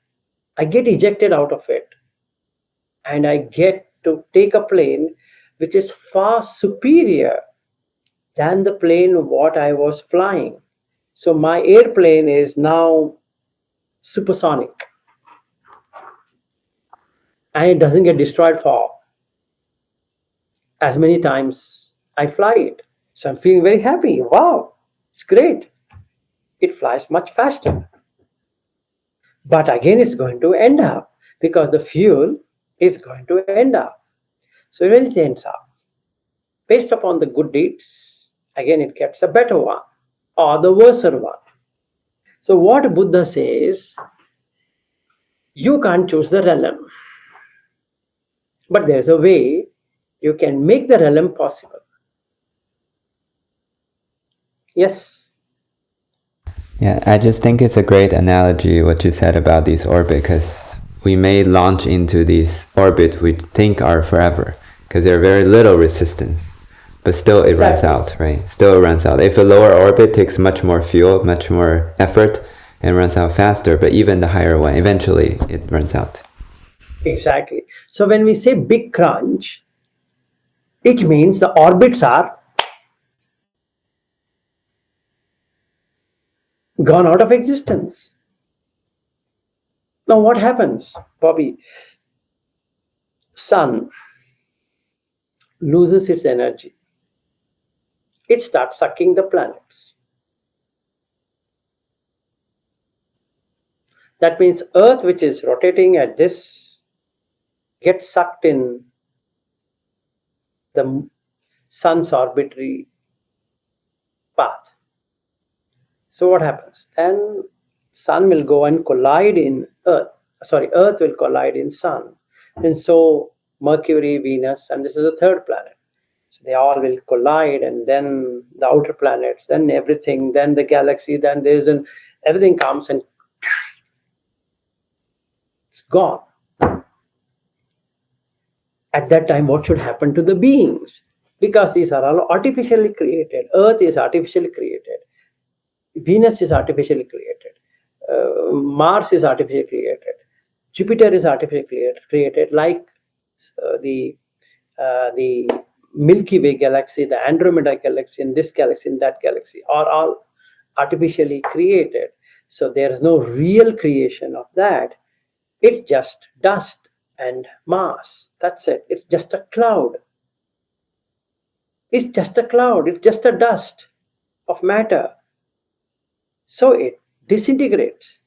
A: I get ejected out of it and I get to take a plane which is far superior than the plane what I was flying. So my airplane is now supersonic and it doesn't get destroyed for as many times I fly it. So I'm feeling very happy. Wow, it's great. It flies much faster. But again, it's going to end up because the fuel is going to end up. So when it ends up, based upon the good deeds, again it gets a better one or the worse one. So what Buddha says, you can't choose the realm, but there's a way you can make the realm possible. Yes.
B: Yeah, I just think it's a great analogy what you said about these orbits, because we may launch into these orbits we think are forever, because they're very little resistance, but still it runs out, right? Still it runs out. If a lower orbit takes much more fuel, much more effort, and runs out faster, but even the higher one, eventually it runs out.
A: Exactly. So when we say big crunch, it means the orbits are gone out of existence. Now what happens, Bobby? Sun loses its energy. It starts sucking the planets. That means Earth, which is rotating at this, gets sucked in the Sun's arbitrary path. So what happens? Then Sun will go and collide in Earth. Earth will collide in Sun. And so Mercury, Venus, and this is the third planet. So they all will collide, and then the outer planets, then everything, then the galaxy, then everything comes and it's gone. At that time, what should happen to the beings? Because these are all artificially created. Earth is artificially created. Venus is artificially created. Mars is artificially created. Jupiter is artificially created, like the Milky Way galaxy, the Andromeda galaxy, and this galaxy, and that galaxy are all artificially created. So there is no real creation of that. It's just dust and mass. That's it. It's just a cloud. It's just a cloud. It's just a dust of matter. So it disintegrates.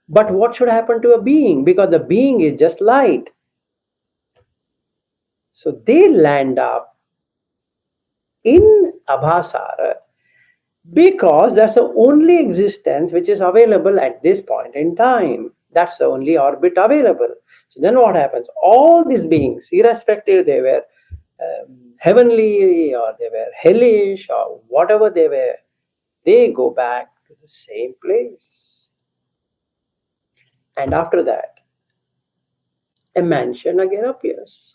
A: But what should happen to a being? Because the being is just light. So they land up in Abhasara because that's the only existence which is available at this point in time. That's the only orbit available. So then what happens? All these beings, irrespective they were heavenly or they were hellish or whatever they were, they go back to the same place. And after that, a mansion again appears.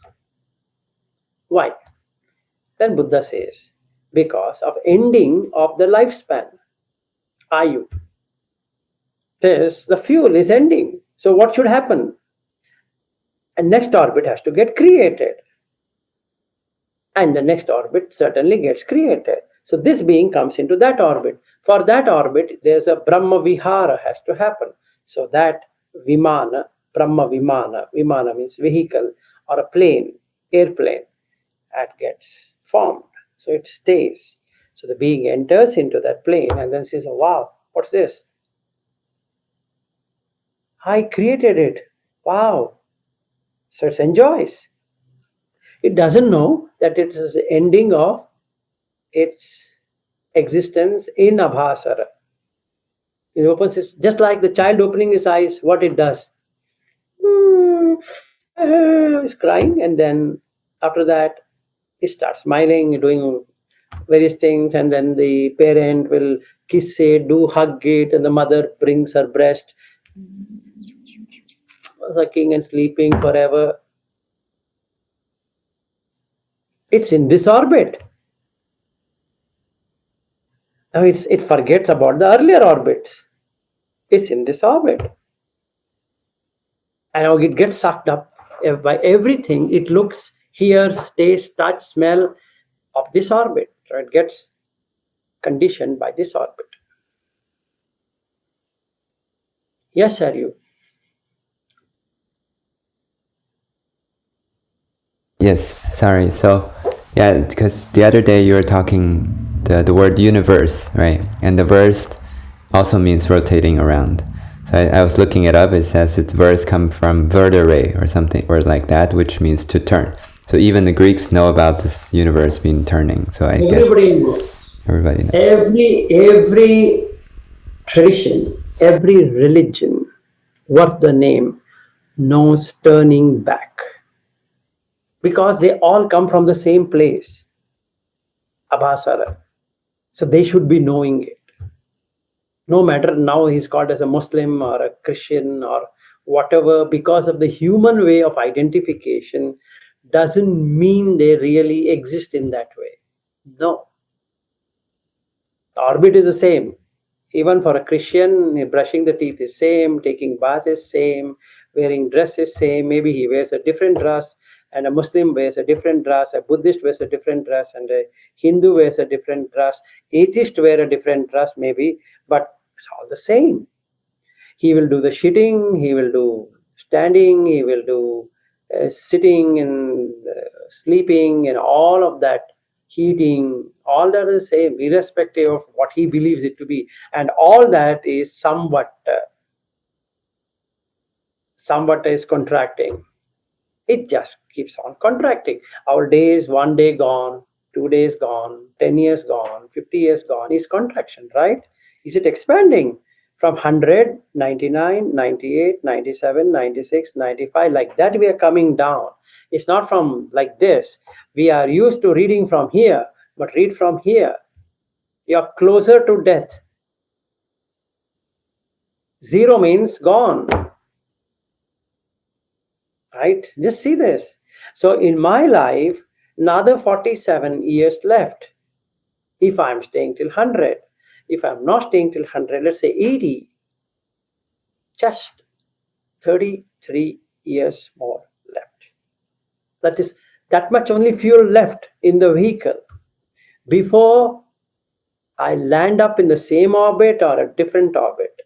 A: Why? Then Buddha says, because of ending of the lifespan. Ayu. The fuel is ending. So what should happen? A next orbit has to get created. And the next orbit certainly gets created. So this being comes into that orbit. For that orbit, there's a Brahma Vihara has to happen. So that Vimana, Brahma Vimana means vehicle or a plane, airplane, that gets formed. So it stays. So the being enters into that plane and then says, oh, wow, what's this? I created it. Wow. So it enjoys. It doesn't know that it is the ending of its existence in Abhasara. It opens its, just like the child opening his eyes, what it does. It's crying, and then after that, it starts smiling, doing various things, and then the parent will kiss it, hug it, and the mother brings her breast, sucking and sleeping forever. It's in this orbit. Now it forgets about the earlier orbits. It's in this orbit. And now it gets sucked up by everything. It looks, hears, tastes, touch, smell of this orbit. So it gets conditioned by this orbit. Yes, Saryu.
B: Yes, sorry. So, yeah, because the other day you were talking the word universe, right? And the verse also means rotating around. So I was looking it up. It says its verse come from verdere or something, or like that, which means to turn. So even the Greeks know about this universe being turning. So
A: Everybody knows.
B: Everybody knows.
A: Every tradition, every religion worth the name knows turning back. Because they all come from the same place, Abhasara. So they should be knowing it. No matter now he's called as a Muslim or a Christian or whatever, because of the human way of identification, doesn't mean they really exist in that way. No. The orbit is the same. Even for a Christian, brushing the teeth is same, taking bath is same, wearing dress is same. Maybe he wears a different dress, and a Muslim wears a different dress, a Buddhist wears a different dress, and a Hindu wears a different dress, atheist wear a different dress maybe, but it's all the same. He will do the shitting, he will do standing, he will do sitting and sleeping and all of that, heating, all that is same, irrespective of what he believes it to be. And all that is somewhat is contracting. It just keeps on contracting. Our days, 1 day gone, 2 days gone, 10 years gone, 50 years gone, is contraction, right? Is it expanding? From 100, 99, 98, 97, 96, 95, like that we are coming down. It's not from like this. We are used to reading from here, but read from here. You're closer to death. 0 means gone. Right? Just see this. So in my life, another 47 years left. If I'm staying till 100. If I'm not staying till 100, let's say 80, just 33 years more left. That is that much only fuel left in the vehicle before I land up in the same orbit or a different orbit.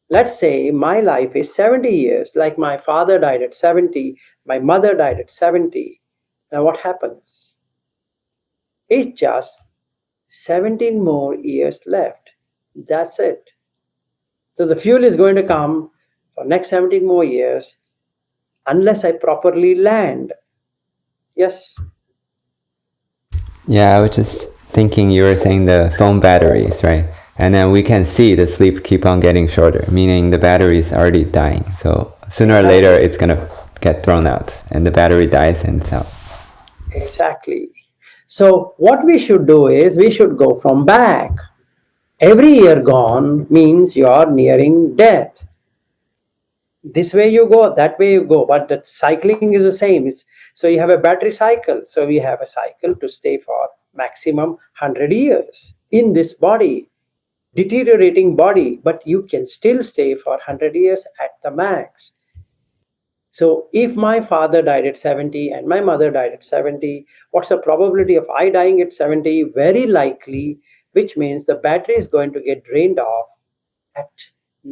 A: Let's say my life is 70 years, like my father died at 70, my mother died at 70. Now what happens? It's just 17 more years left. That's it. So the fuel is going to come for next 17 more years unless I properly land. Yes.
B: Yeah, I was just thinking you were saying the phone batteries, right? And then we can see the sleep keep on getting shorter, meaning the battery is already dying. So sooner or later it's going to get thrown out and the battery dies and it's out.
A: Exactly. So what we should do is we should go from back. Every year gone means you are nearing death. This way you go, that way you go, but the cycling is the same. So you have a battery cycle. So we have a cycle to stay for maximum 100 years in this body, deteriorating body, but you can still stay for 100 years at the max. So if my father died at 70 and my mother died at 70, what's the probability of I dying at 70? Very likely, which means the battery is going to get drained off at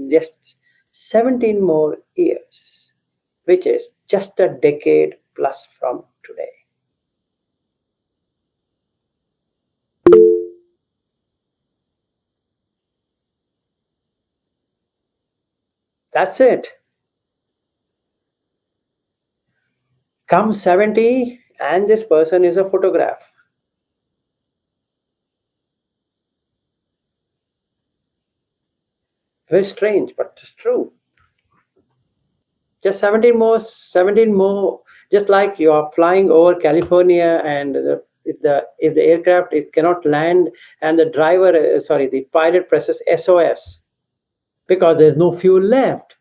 A: just 17 more years, which is just a decade plus from today. That's it. Come 70 and this person is a photograph. Very strange, but it's true. Just 17 more, just like you are flying over California and if the aircraft it cannot land and the pilot presses SOS because there's no fuel left.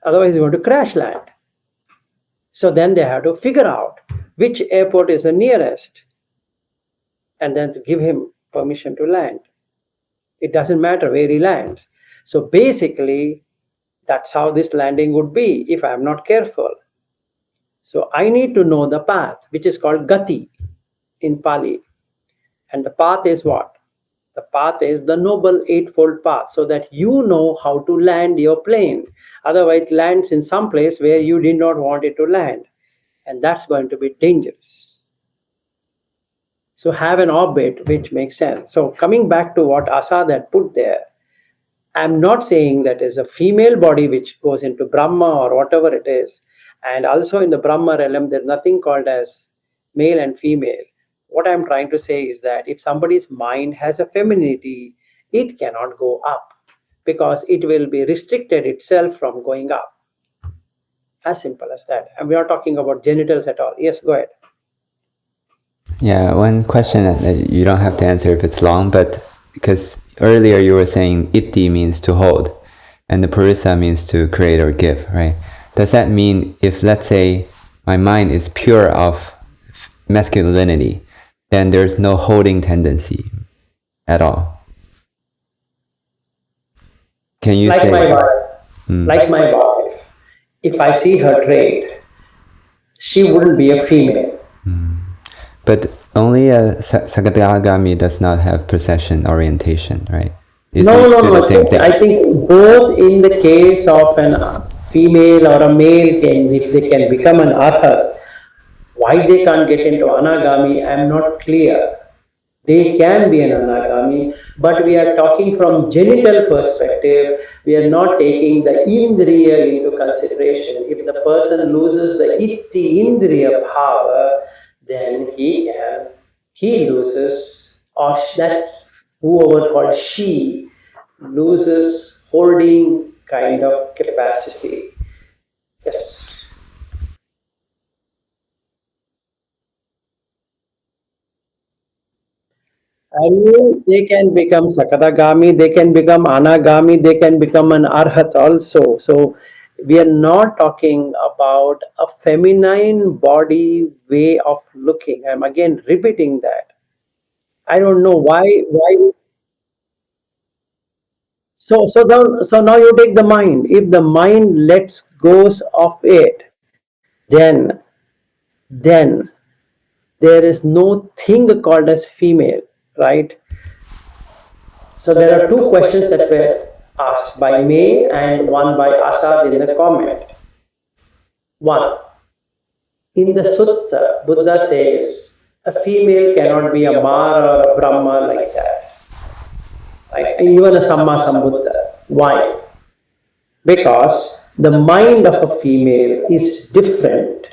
A: Otherwise, you want to crash land. So then they have to figure out which airport is the nearest and then to give him permission to land. It doesn't matter where he lands. So basically, that's how this landing would be if I'm not careful. So I need to know the path, which is called Gati in Pali. And the path is what? The path is the Noble Eightfold Path, so that you know how to land your plane. Otherwise, it lands in some place where you did not want it to land. And that's going to be dangerous. So have an orbit which makes sense. So coming back to what Asad had put there, I'm not saying that is a female body which goes into Brahma or whatever it is. And also in the Brahma realm, there's nothing called as male and female. What I'm trying to say is that if somebody's mind has a femininity, it cannot go up because it will be restricted itself from going up. As simple as that. And we are not talking about genitals at all. Yes, go ahead.
B: Yeah, one question that you don't have to answer if it's long, but because earlier you were saying iti means to hold and the purisa means to create or give, right? Does that mean if, let's say, my mind is pure of masculinity, then there's no holding tendency, at all? Can you
A: Like
B: say?
A: my wife, like my wife, if I see her trait, she wouldn't be a female.
B: But only a Sakadagami does not have possession orientation, right? Is
A: No,
B: it
A: no,
B: still
A: no.
B: the same thing?
A: I think both in the case of a female or a male, if they can become an arhat, why they can't get into anagami, I'm not clear. They can be an anagami, but we are talking from genital perspective. We are not taking the indriya into consideration. If the person loses the itti indriya power, then he loses, or that whoever called she loses holding kind of capacity. Yes. I mean, they can become Sakadagami, they can become Anagami, they can become an Arhat also. So we are not talking about a feminine body way of looking. I'm again repeating that. I don't know why. So now you take the mind. If the mind lets goes of it, then then there is no thing called as female, right? So there are two questions that were asked by May and one by Asad in the comment. One, in the Sutta, Buddha says a female cannot be a Mara or a Brahma like that. Right? Even a Samma Sambuddha. Why? Because the mind of a female is different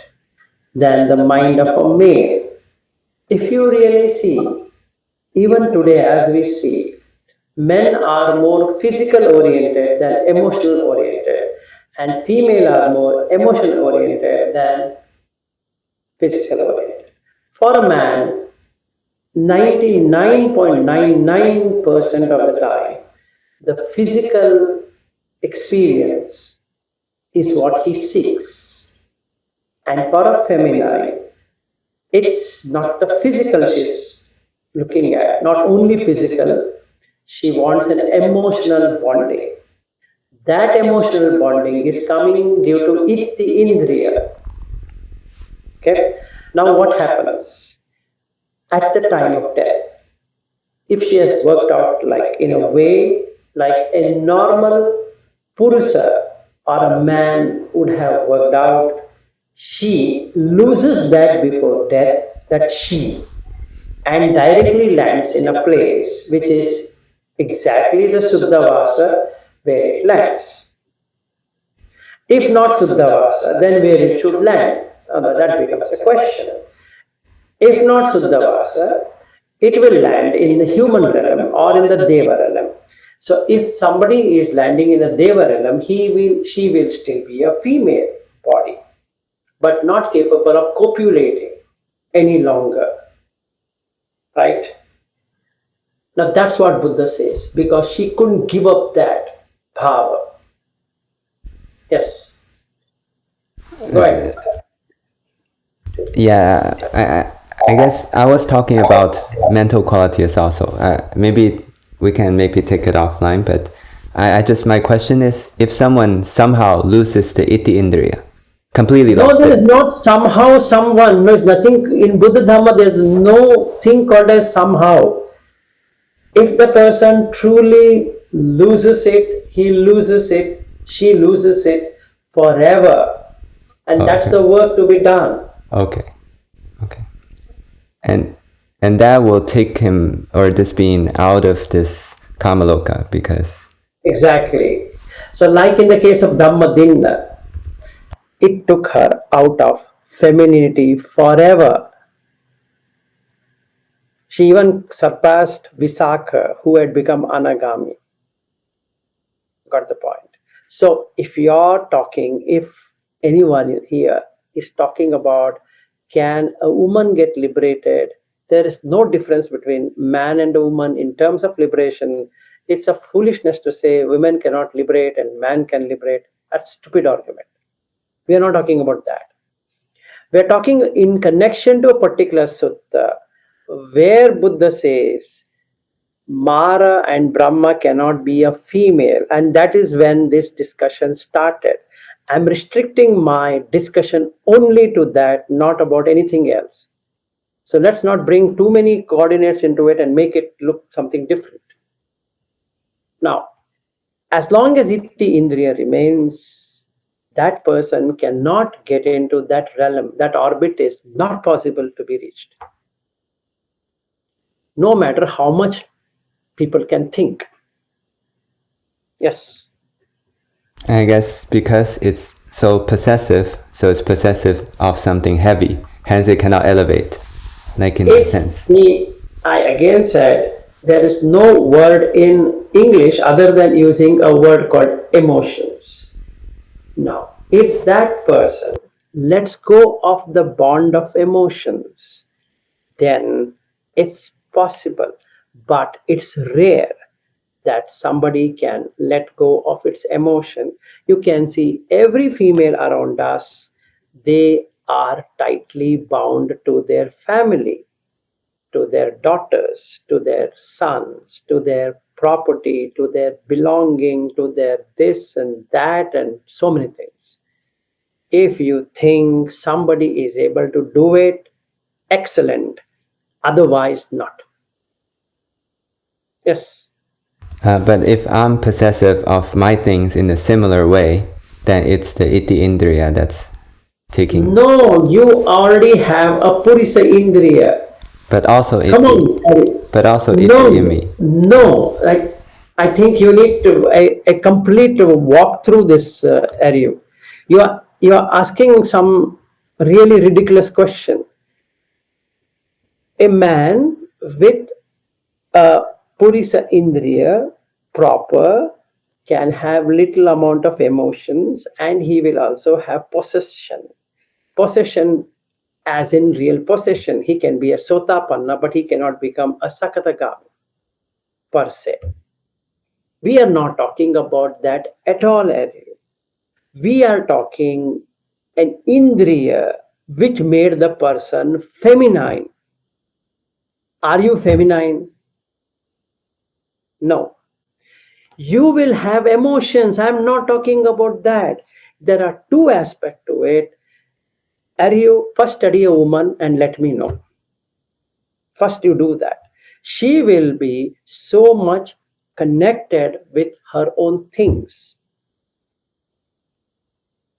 A: than the mind of a male. If you really see, even today as we speak, men are more physical oriented than emotional oriented, and female are more emotional oriented than physical oriented. For a man, 99.99% of the time, the physical experience is what he seeks. And for a feminine, it's not the physical she's looking at, not only physical, she wants an emotional bonding. That emotional bonding is coming due to itti indriya. Okay. Now what happens at the time of death? If she has worked out like in a way like a normal purusa or a man would have worked out, she loses that before death, that she, and directly lands in a place which is exactly the Suddhavasa where it lands. If not Suddhavasa, then where it should land? That becomes a question. If not Suddhavasa, it will land in the human realm or in the Deva realm. So if somebody is landing in the Deva realm, she will still be a female body, but not capable of copulating any longer. Right? Now that's what Buddha says, because she couldn't give up that power. Yes. Go ahead.
B: Yeah, I guess I was talking about mental qualities also. Maybe we can maybe take it offline, but my question is, if someone somehow loses the itti indriya, completely
A: No,
B: lost
A: there is
B: it.
A: not somehow, someone. No, it's nothing in Buddha Dhamma. There is no thing called as somehow. If the person truly loses it, he loses it, she loses it forever. And that's
B: Okay.
A: the work to be done.
B: Okay. And that will take him or this being out of this kamaloka because
A: Exactly. So, like in the case of Dhammadinna, it took her out of femininity forever. She even surpassed Visakha, who had become Anagami. Got the point? So, if anyone here is talking about can a woman get liberated, there is no difference between man and a woman in terms of liberation. It's a foolishness to say women cannot liberate and man can liberate. That's a stupid argument. We are not talking about that. We are talking in connection to a particular sutta where Buddha says Mara and Brahma cannot be a female, and that is when this discussion started. I'm restricting my discussion only to that, not about anything else. So let's not bring too many coordinates into it and make it look something different. Now, as long as Iti Indriya remains, that person cannot get into that realm. That orbit is not possible to be reached. No matter how much people can think. Yes.
B: I guess because it's so possessive, so it's possessive of something heavy, hence it cannot elevate, like in that sense.
A: I again said, there is no word in English other than using a word called emotions. Now, if that person lets go of the bond of emotions, then it's possible, but it's rare that somebody can let go of its emotion. You can see every female around us, they are tightly bound to their family, to their daughters, to their sons, to their property, to their belonging, to their this and that, and so many things. If you think somebody is able to do it, excellent. Otherwise, not. Yes.
B: But if I'm possessive of my things in a similar way, then it's the Iti Indriya that's taking.
A: No, you already have a Purisa Indriya.
B: But also
A: Come
B: Iti.
A: on.
B: But also Iti
A: No,
B: in me.
A: no. I think you need to a complete walk through this area. You are asking some really ridiculous question. A man with a Purisa Indriya proper can have little amount of emotions, and he will also have possession. Possession as in real possession. He can be a Sotapanna, but he cannot become a Sakatagami per se. We are not talking about that at all, Arya. We are talking an Indriya which made the person feminine. Are you feminine? No. You will have emotions. I'm not talking about that. There are two aspects to it. Are you first study a woman and let me know? First, you do that. She will be so much connected with her own things.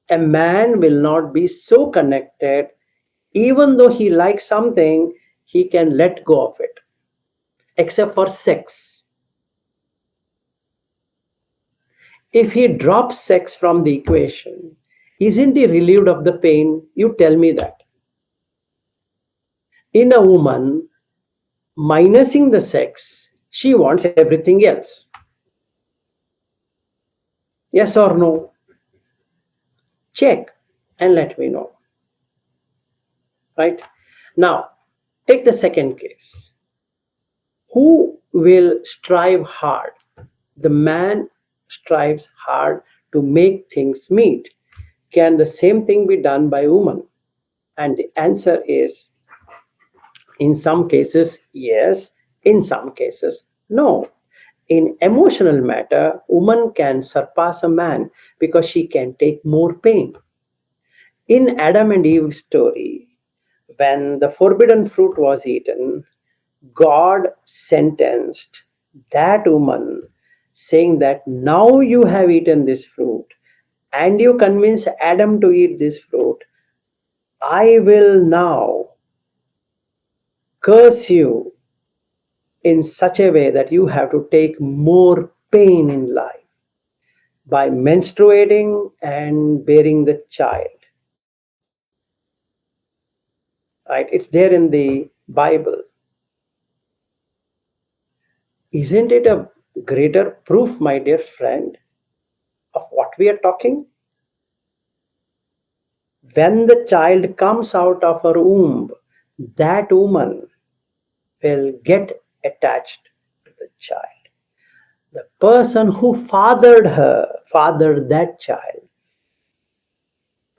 A: A man will not be so connected, even though he likes something, he can let go of it, except for sex. If he drops sex from the equation, isn't he relieved of the pain? You tell me that. In a woman, minusing the sex, she wants everything else. Yes or no? Check and let me know. Right? Now, take the second case. Who will strive hard? The man strives hard to make things meet. Can the same thing be done by woman? And the answer is, in some cases, yes. In some cases, no. In emotional matter, woman can surpass a man because she can take more pain. In Adam and Eve story, when the forbidden fruit was eaten, God sentenced that woman, saying that now you have eaten this fruit and you convince Adam to eat this fruit, I will now curse you in such a way that you have to take more pain in life by menstruating and bearing the child. Right? It's there in the Bible. Isn't it a greater proof, my dear friend, of what we are talking? When the child comes out of her womb, that woman will get attached to the child. The person who fathered that child,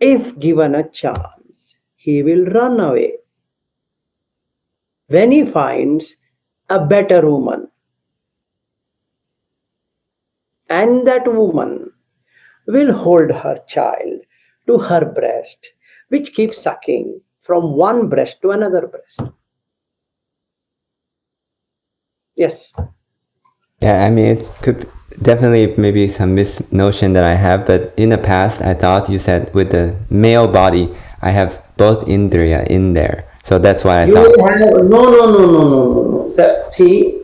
A: if given a chance, he will run away when he finds a better woman. And that woman will hold her child to her breast, which keeps sucking from one breast to another breast. Yes.
B: Yeah, I mean, it could definitely maybe some misnotion that I have, but in the past, I thought you said with the male body, I have both Indriya in there. So that's why I
A: You
B: thought.
A: will have no. See,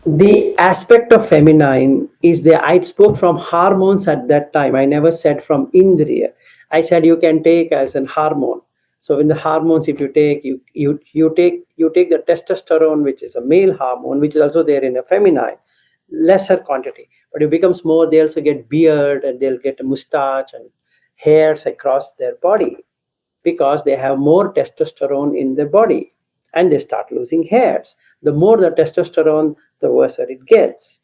A: the aspect of feminine is there. I spoke from hormones at that time. I never said from Indriya. I said you can take as an hormone. So in the hormones, if you take you take the testosterone, which is a male hormone, which is also there in a feminine, lesser quantity. But it becomes more. They also get beard and they'll get a mustache and hairs across their body because they have more testosterone in their body and they start losing hairs. The more the testosterone, the worse it gets.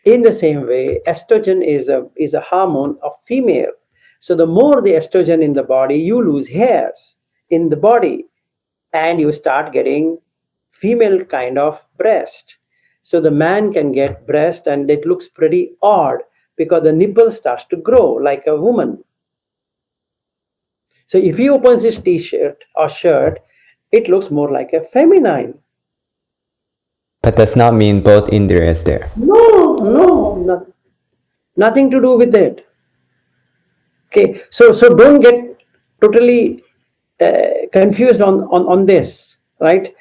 A: In the same way, estrogen is a hormone of female. So the more the estrogen in the body, you lose hairs in the body and you start getting female kind of breast. So the man can get breast and it looks pretty odd because the nipple starts to grow like a woman. So if he opens his t-shirt or shirt, it looks more like a feminine.
B: But does not mean both Indriya is there.
A: No, nothing to do with it. Okay, so don't get totally confused on this, right?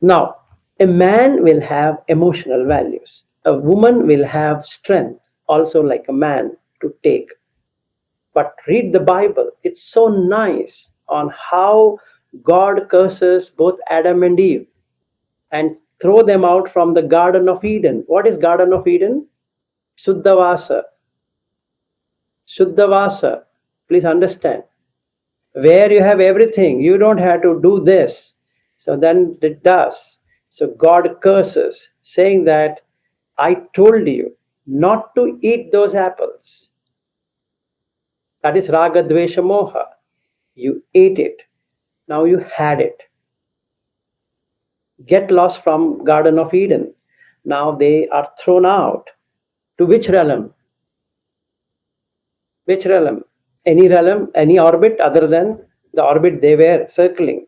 A: Now, a man will have emotional values. A woman will have strength, also like a man to take. But read the Bible. It's so nice on how God curses both Adam and Eve and throw them out from the Garden of Eden. What is Garden of Eden? Shuddhavasa. Shuddhavasa. Please understand. Where you have everything, you don't have to do this. So then it does. So God curses, saying that I told you not to eat those apples. That is Raga Dvesha Moha. You ate it. Now you had it. Get lost from Garden of Eden. Now they are thrown out. To which realm? Which realm? Any realm, any orbit other than the orbit they were circling.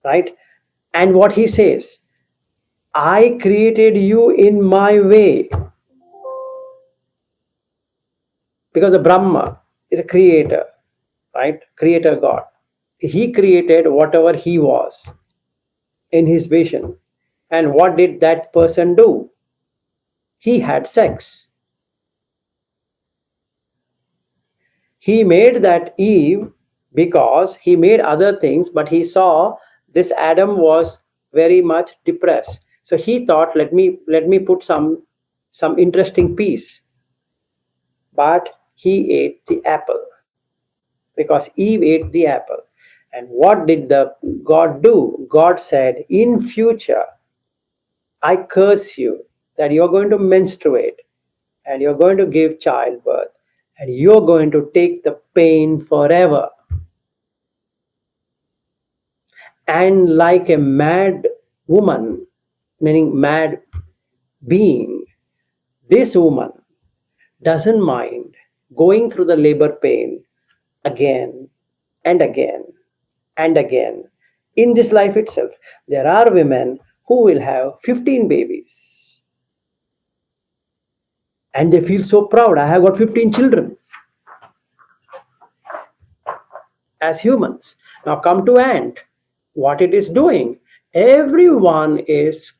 A: Right? And what he says, I created you in my way. Because the Brahma is a creator, right? Creator God. He created whatever he was in his vision. And what did that person do? He had sex. He made that Eve because he made other things, but he saw this Adam was very much depressed. So he thought, let me put some interesting piece. But he ate the apple because Eve ate the apple. And what did the God do? God said, in future, I curse you that you're going to menstruate and you're going to give childbirth and you're going to take the pain forever. And like a mad woman, meaning mad being, this woman doesn't mind going through the labor pain again and again and again in this life itself. There are women who will have 15 babies and they feel so proud. I have got 15 children as humans. Now come to ant. What it is doing? Everyone is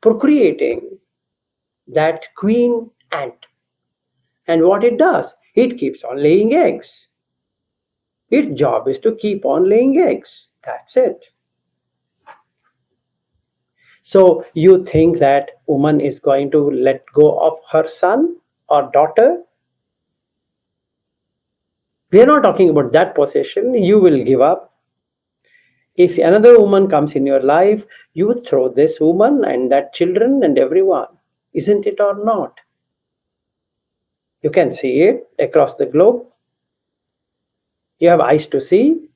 A: procreating that queen ant. And what it does? It keeps on laying eggs. Its job is to keep on laying eggs. That's it. So you think that woman is going to let go of her son or daughter? We are not talking about that possession. You will give up. If another woman comes in your life, you would throw this woman and that children and everyone. Isn't it or not? You can see it across the globe. You have eyes to see.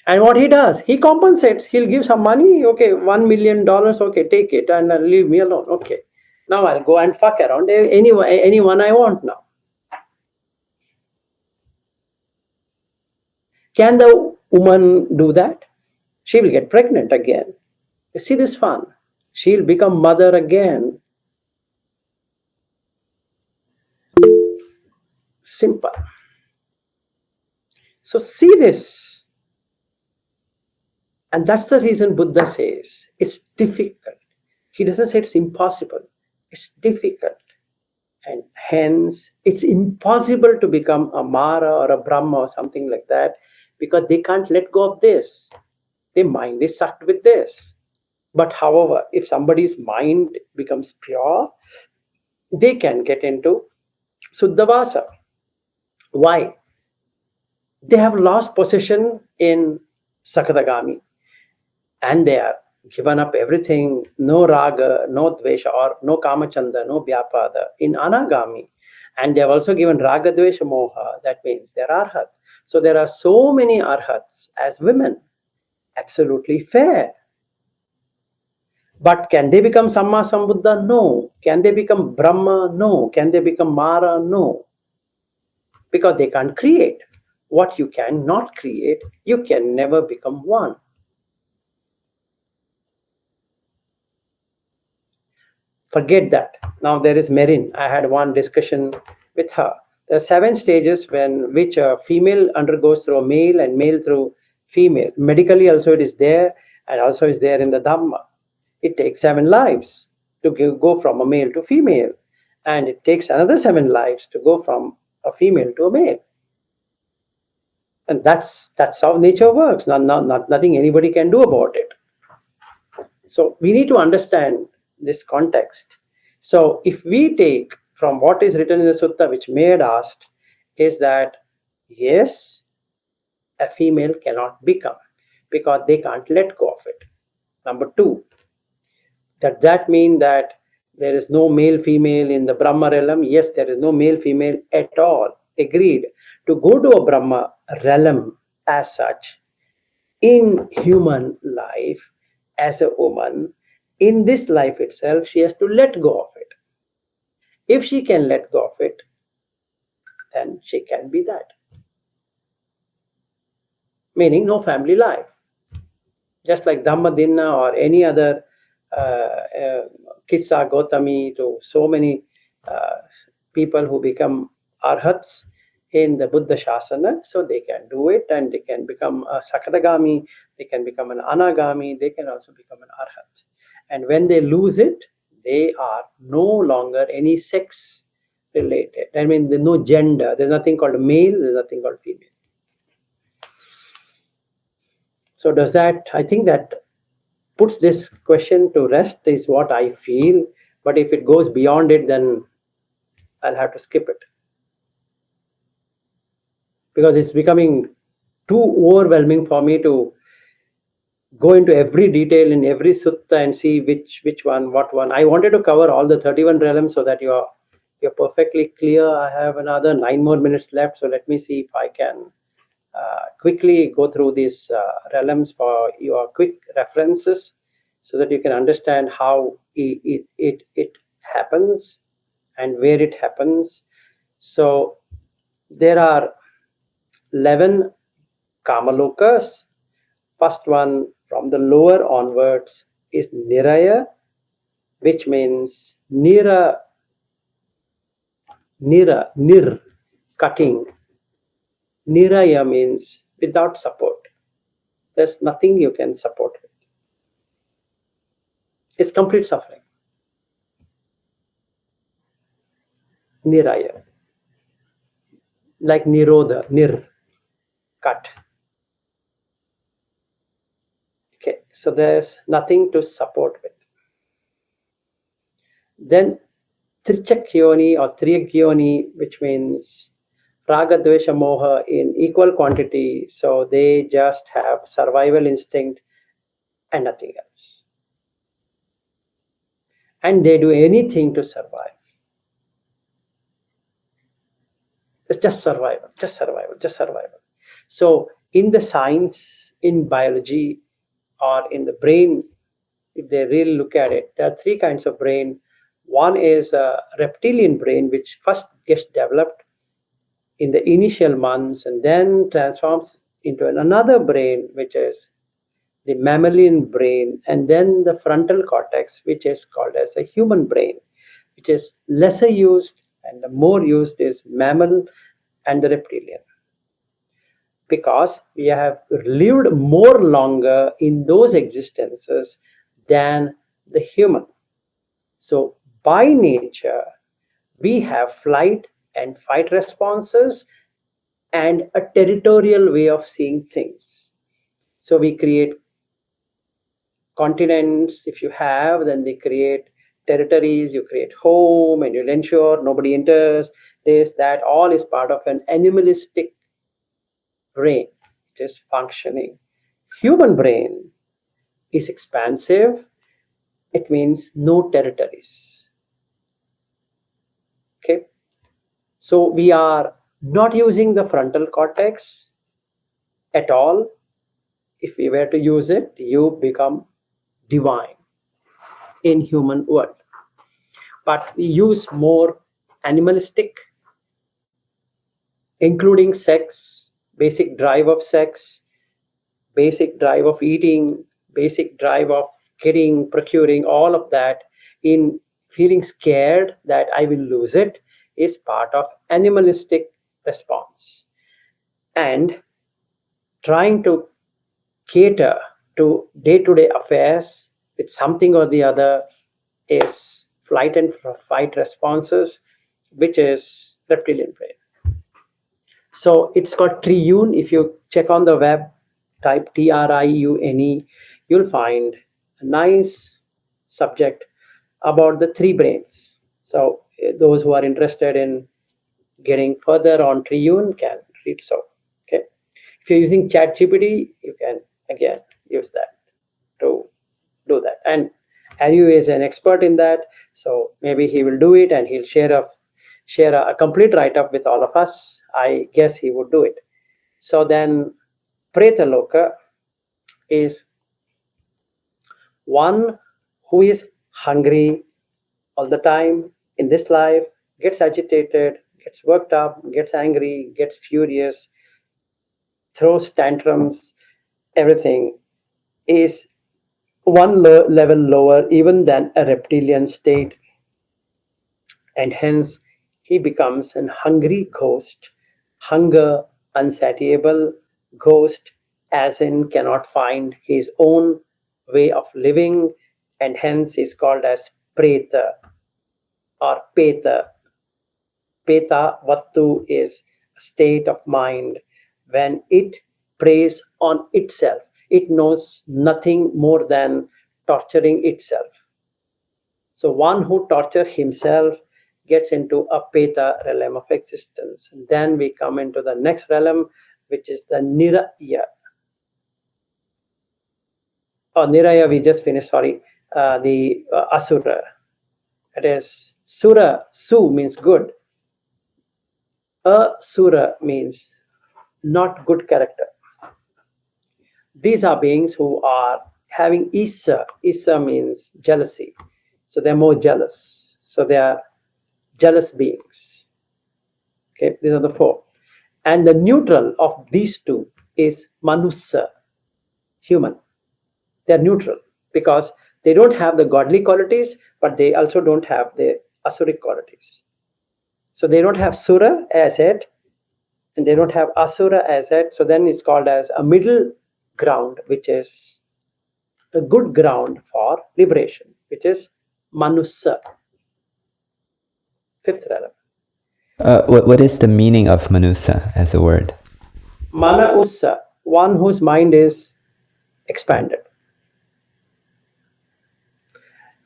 A: And what he does, he compensates. He'll give some money. Okay, $1 million. Okay, take it and leave me alone. Okay, now I'll go and fuck around anyone I want now. Can the woman do that? She will get pregnant again. You see this fun? She'll become mother again. Simple. So see this. And that's the reason Buddha says it's difficult. He doesn't say it's impossible. It's difficult. And hence, it's impossible to become a Mara or a Brahma or something like that because they can't let go of this. Their mind is sucked with this. But however, if somebody's mind becomes pure, they can get into Suddhavasa. Why? They have lost possession in Sakadagami and they are given up everything, no raga, no dvesha, or no kamachanda, no vyapada in Anagami. And they have also given raga, dvesha, moha. That means they're arhat. So there are so many arhats as women. Absolutely fair. But can they become Samma Sambuddha? No. Can they become Brahma? No. Can they become Mara? No. Because they can't create. What you cannot create, you can never become one. Forget that. Now there is Merin. I had one discussion with her. There are 7 stages which a female undergoes through a male and male through female. Medically also it is there and also is there in the Dhamma. It takes 7 lives to go from a male to female. And it takes another 7 lives to go from a female to a male. And that's how nature works. Nothing anybody can do about it. So we need to understand this context. So if we take from what is written in the sutta, which May had asked, is that yes, a female cannot become because they can't let go of it. Number 2, does that mean that there is no male female in the Brahma realm? Yes, there is no male female at all. Agreed. To go to a Brahma realm as such in human life as a woman, in this life itself, she has to let go of it. If she can let go of it, then she can be that. Meaning no family life. Just like Dhammadinna or any other Kissa, Gautami, to so many people who become arhats in the Buddha Shasana, so they can do it and they can become a Sakadagami, they can become an Anagami, they can also become an arhat. And when they lose it, they are no longer any sex related. I mean, there's no gender. There's nothing called male, there's nothing called female. So does that, I think that puts this question to rest is what I feel. But if it goes beyond it, then I'll have to skip it. Because it's becoming too overwhelming for me to go into every detail in every sutta and see which one, what one. I wanted to cover all the 31 realms so that you're perfectly clear. I have another 9 more minutes left, so let me see if I can quickly go through these realms for your quick references so that you can understand how it happens and where it happens. So there are 11 Kamalokas. First one from the lower onwards is Niraya, which means nir, cutting. Niraya means without support. There's nothing you can support with. It's complete suffering. Niraya. Like Nirodha, cut. Okay, so there's nothing to support with. Then Trichakyoni or Triyagyoni, which means Raga, Dvesha, Moha in equal quantity. So they just have survival instinct and nothing else. And they do anything to survive. It's just survival, just survival, just survival. So in the science in biology or in the brain, if they really look at it, there are three kinds of brain. One is a reptilian brain, which first gets developed in the initial months and then transforms into another brain, which is the mammalian brain, and then the frontal cortex, which is called as a human brain, which is lesser used, and the more used is mammal and the reptilian, because we have lived more longer in those existences than the human. So by nature, we have flight and fight responses and a territorial way of seeing things. So we create continents. If you have, then they create territories, you create home, and you'll ensure nobody enters. This, that, all is part of an animalistic brain, which is functioning. Human brain is expansive. It means no territories. Okay. So we are not using the frontal cortex at all. If we were to use it, you become divine in human world. But we use more animalistic, including sex, basic drive of sex, basic drive of eating, basic drive of getting, procuring, all of that, in feeling scared that I will lose it, is part of animalistic response. And trying to cater to day-to-day affairs with something or the other is flight and fight responses, which is reptilian brain. So it's called Triune. If you check on the web, type TRIUNE, you'll find a nice subject about the three brains. So those who are interested in getting further on Triune can read so. Okay. If you're using ChatGPT, you can again use that to do that. And Ariu is an expert in that, so maybe he will do it and he'll share a complete write-up with all of us. I guess he would do it. So then Pretaloka is one who is hungry all the time in this life, gets agitated, gets worked up, gets angry, gets furious, throws tantrums, everything, is one level lower even than a reptilian state, and hence he becomes an hungry ghost, hunger unsatiable ghost, as in cannot find his own way of living, and hence is called as preta or peta. Peta vattu is a state of mind when it preys on itself. It knows nothing more than torturing itself. So one who tortures himself gets into a Peta realm of existence. Then we come into the next realm, which is the Niraya. Oh, Niraya, we just finished, sorry. The Asura. It is Sura, Su means good. Asura means not good character. These are beings who are having Isa. Isa means jealousy. So they're more jealous. So they are jealous beings. Okay, these are the four. And the neutral of these two is Manusa, human. They're neutral because they don't have the godly qualities, but they also don't have the asuric qualities. So they don't have Sura as it, and they don't have Asura as it. So then it's called as a middle ground, which is a good ground for liberation, which is Manusa. Fifth realm.
B: What is the meaning of Manusa as a word?
A: Manausa, one whose mind is expanded.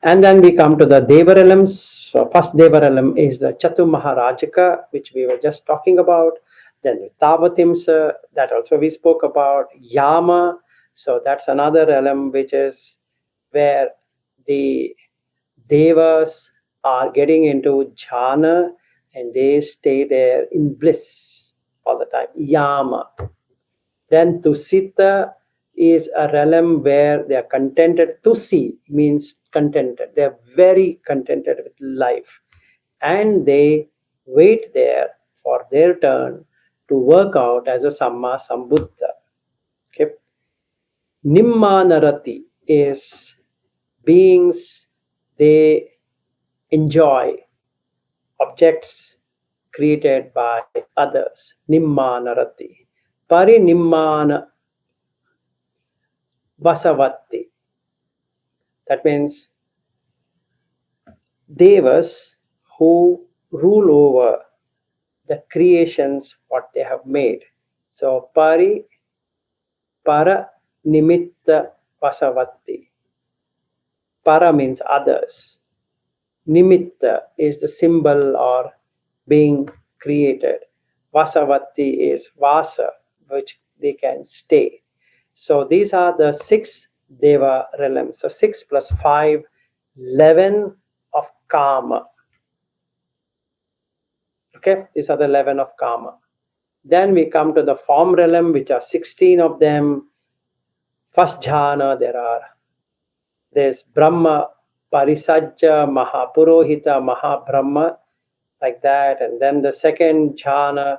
A: And then we come to the Deva realms. So first Deva realm is the Chatu Maharajika, which we were just talking about. Then the Tavatimsa, that also we spoke about. Yama, so that's another realm which is where the Devas are getting into jhana and they stay there in bliss all the time. Yama. Then Tusita, is a realm where they are contented. Tusi means contented. They are very contented with life. And they wait there for their turn to work out as a Samma Sambuddha. Okay. Nimmanarati is beings, they enjoy objects created by others. Nimmanarati. Parinimmana Vasavatti. That means devas who rule over the creations what they have made. So para nimitta vasavatti. Para means others. Nimitta is the symbol or being created. Vasavatti is vasa, which they can stay. So these are the 6 Deva realms. So 6 plus 5, 11 of Kama. Okay, these are the 11 of Kama. Then we come to the form realm, which are 16 of them. First jhana, there's Brahma, Parisajja, Mahapurohita, Mahabrahma, like that. And then the second jhana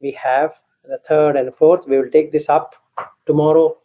A: we have, the third and fourth. We will take this up tomorrow.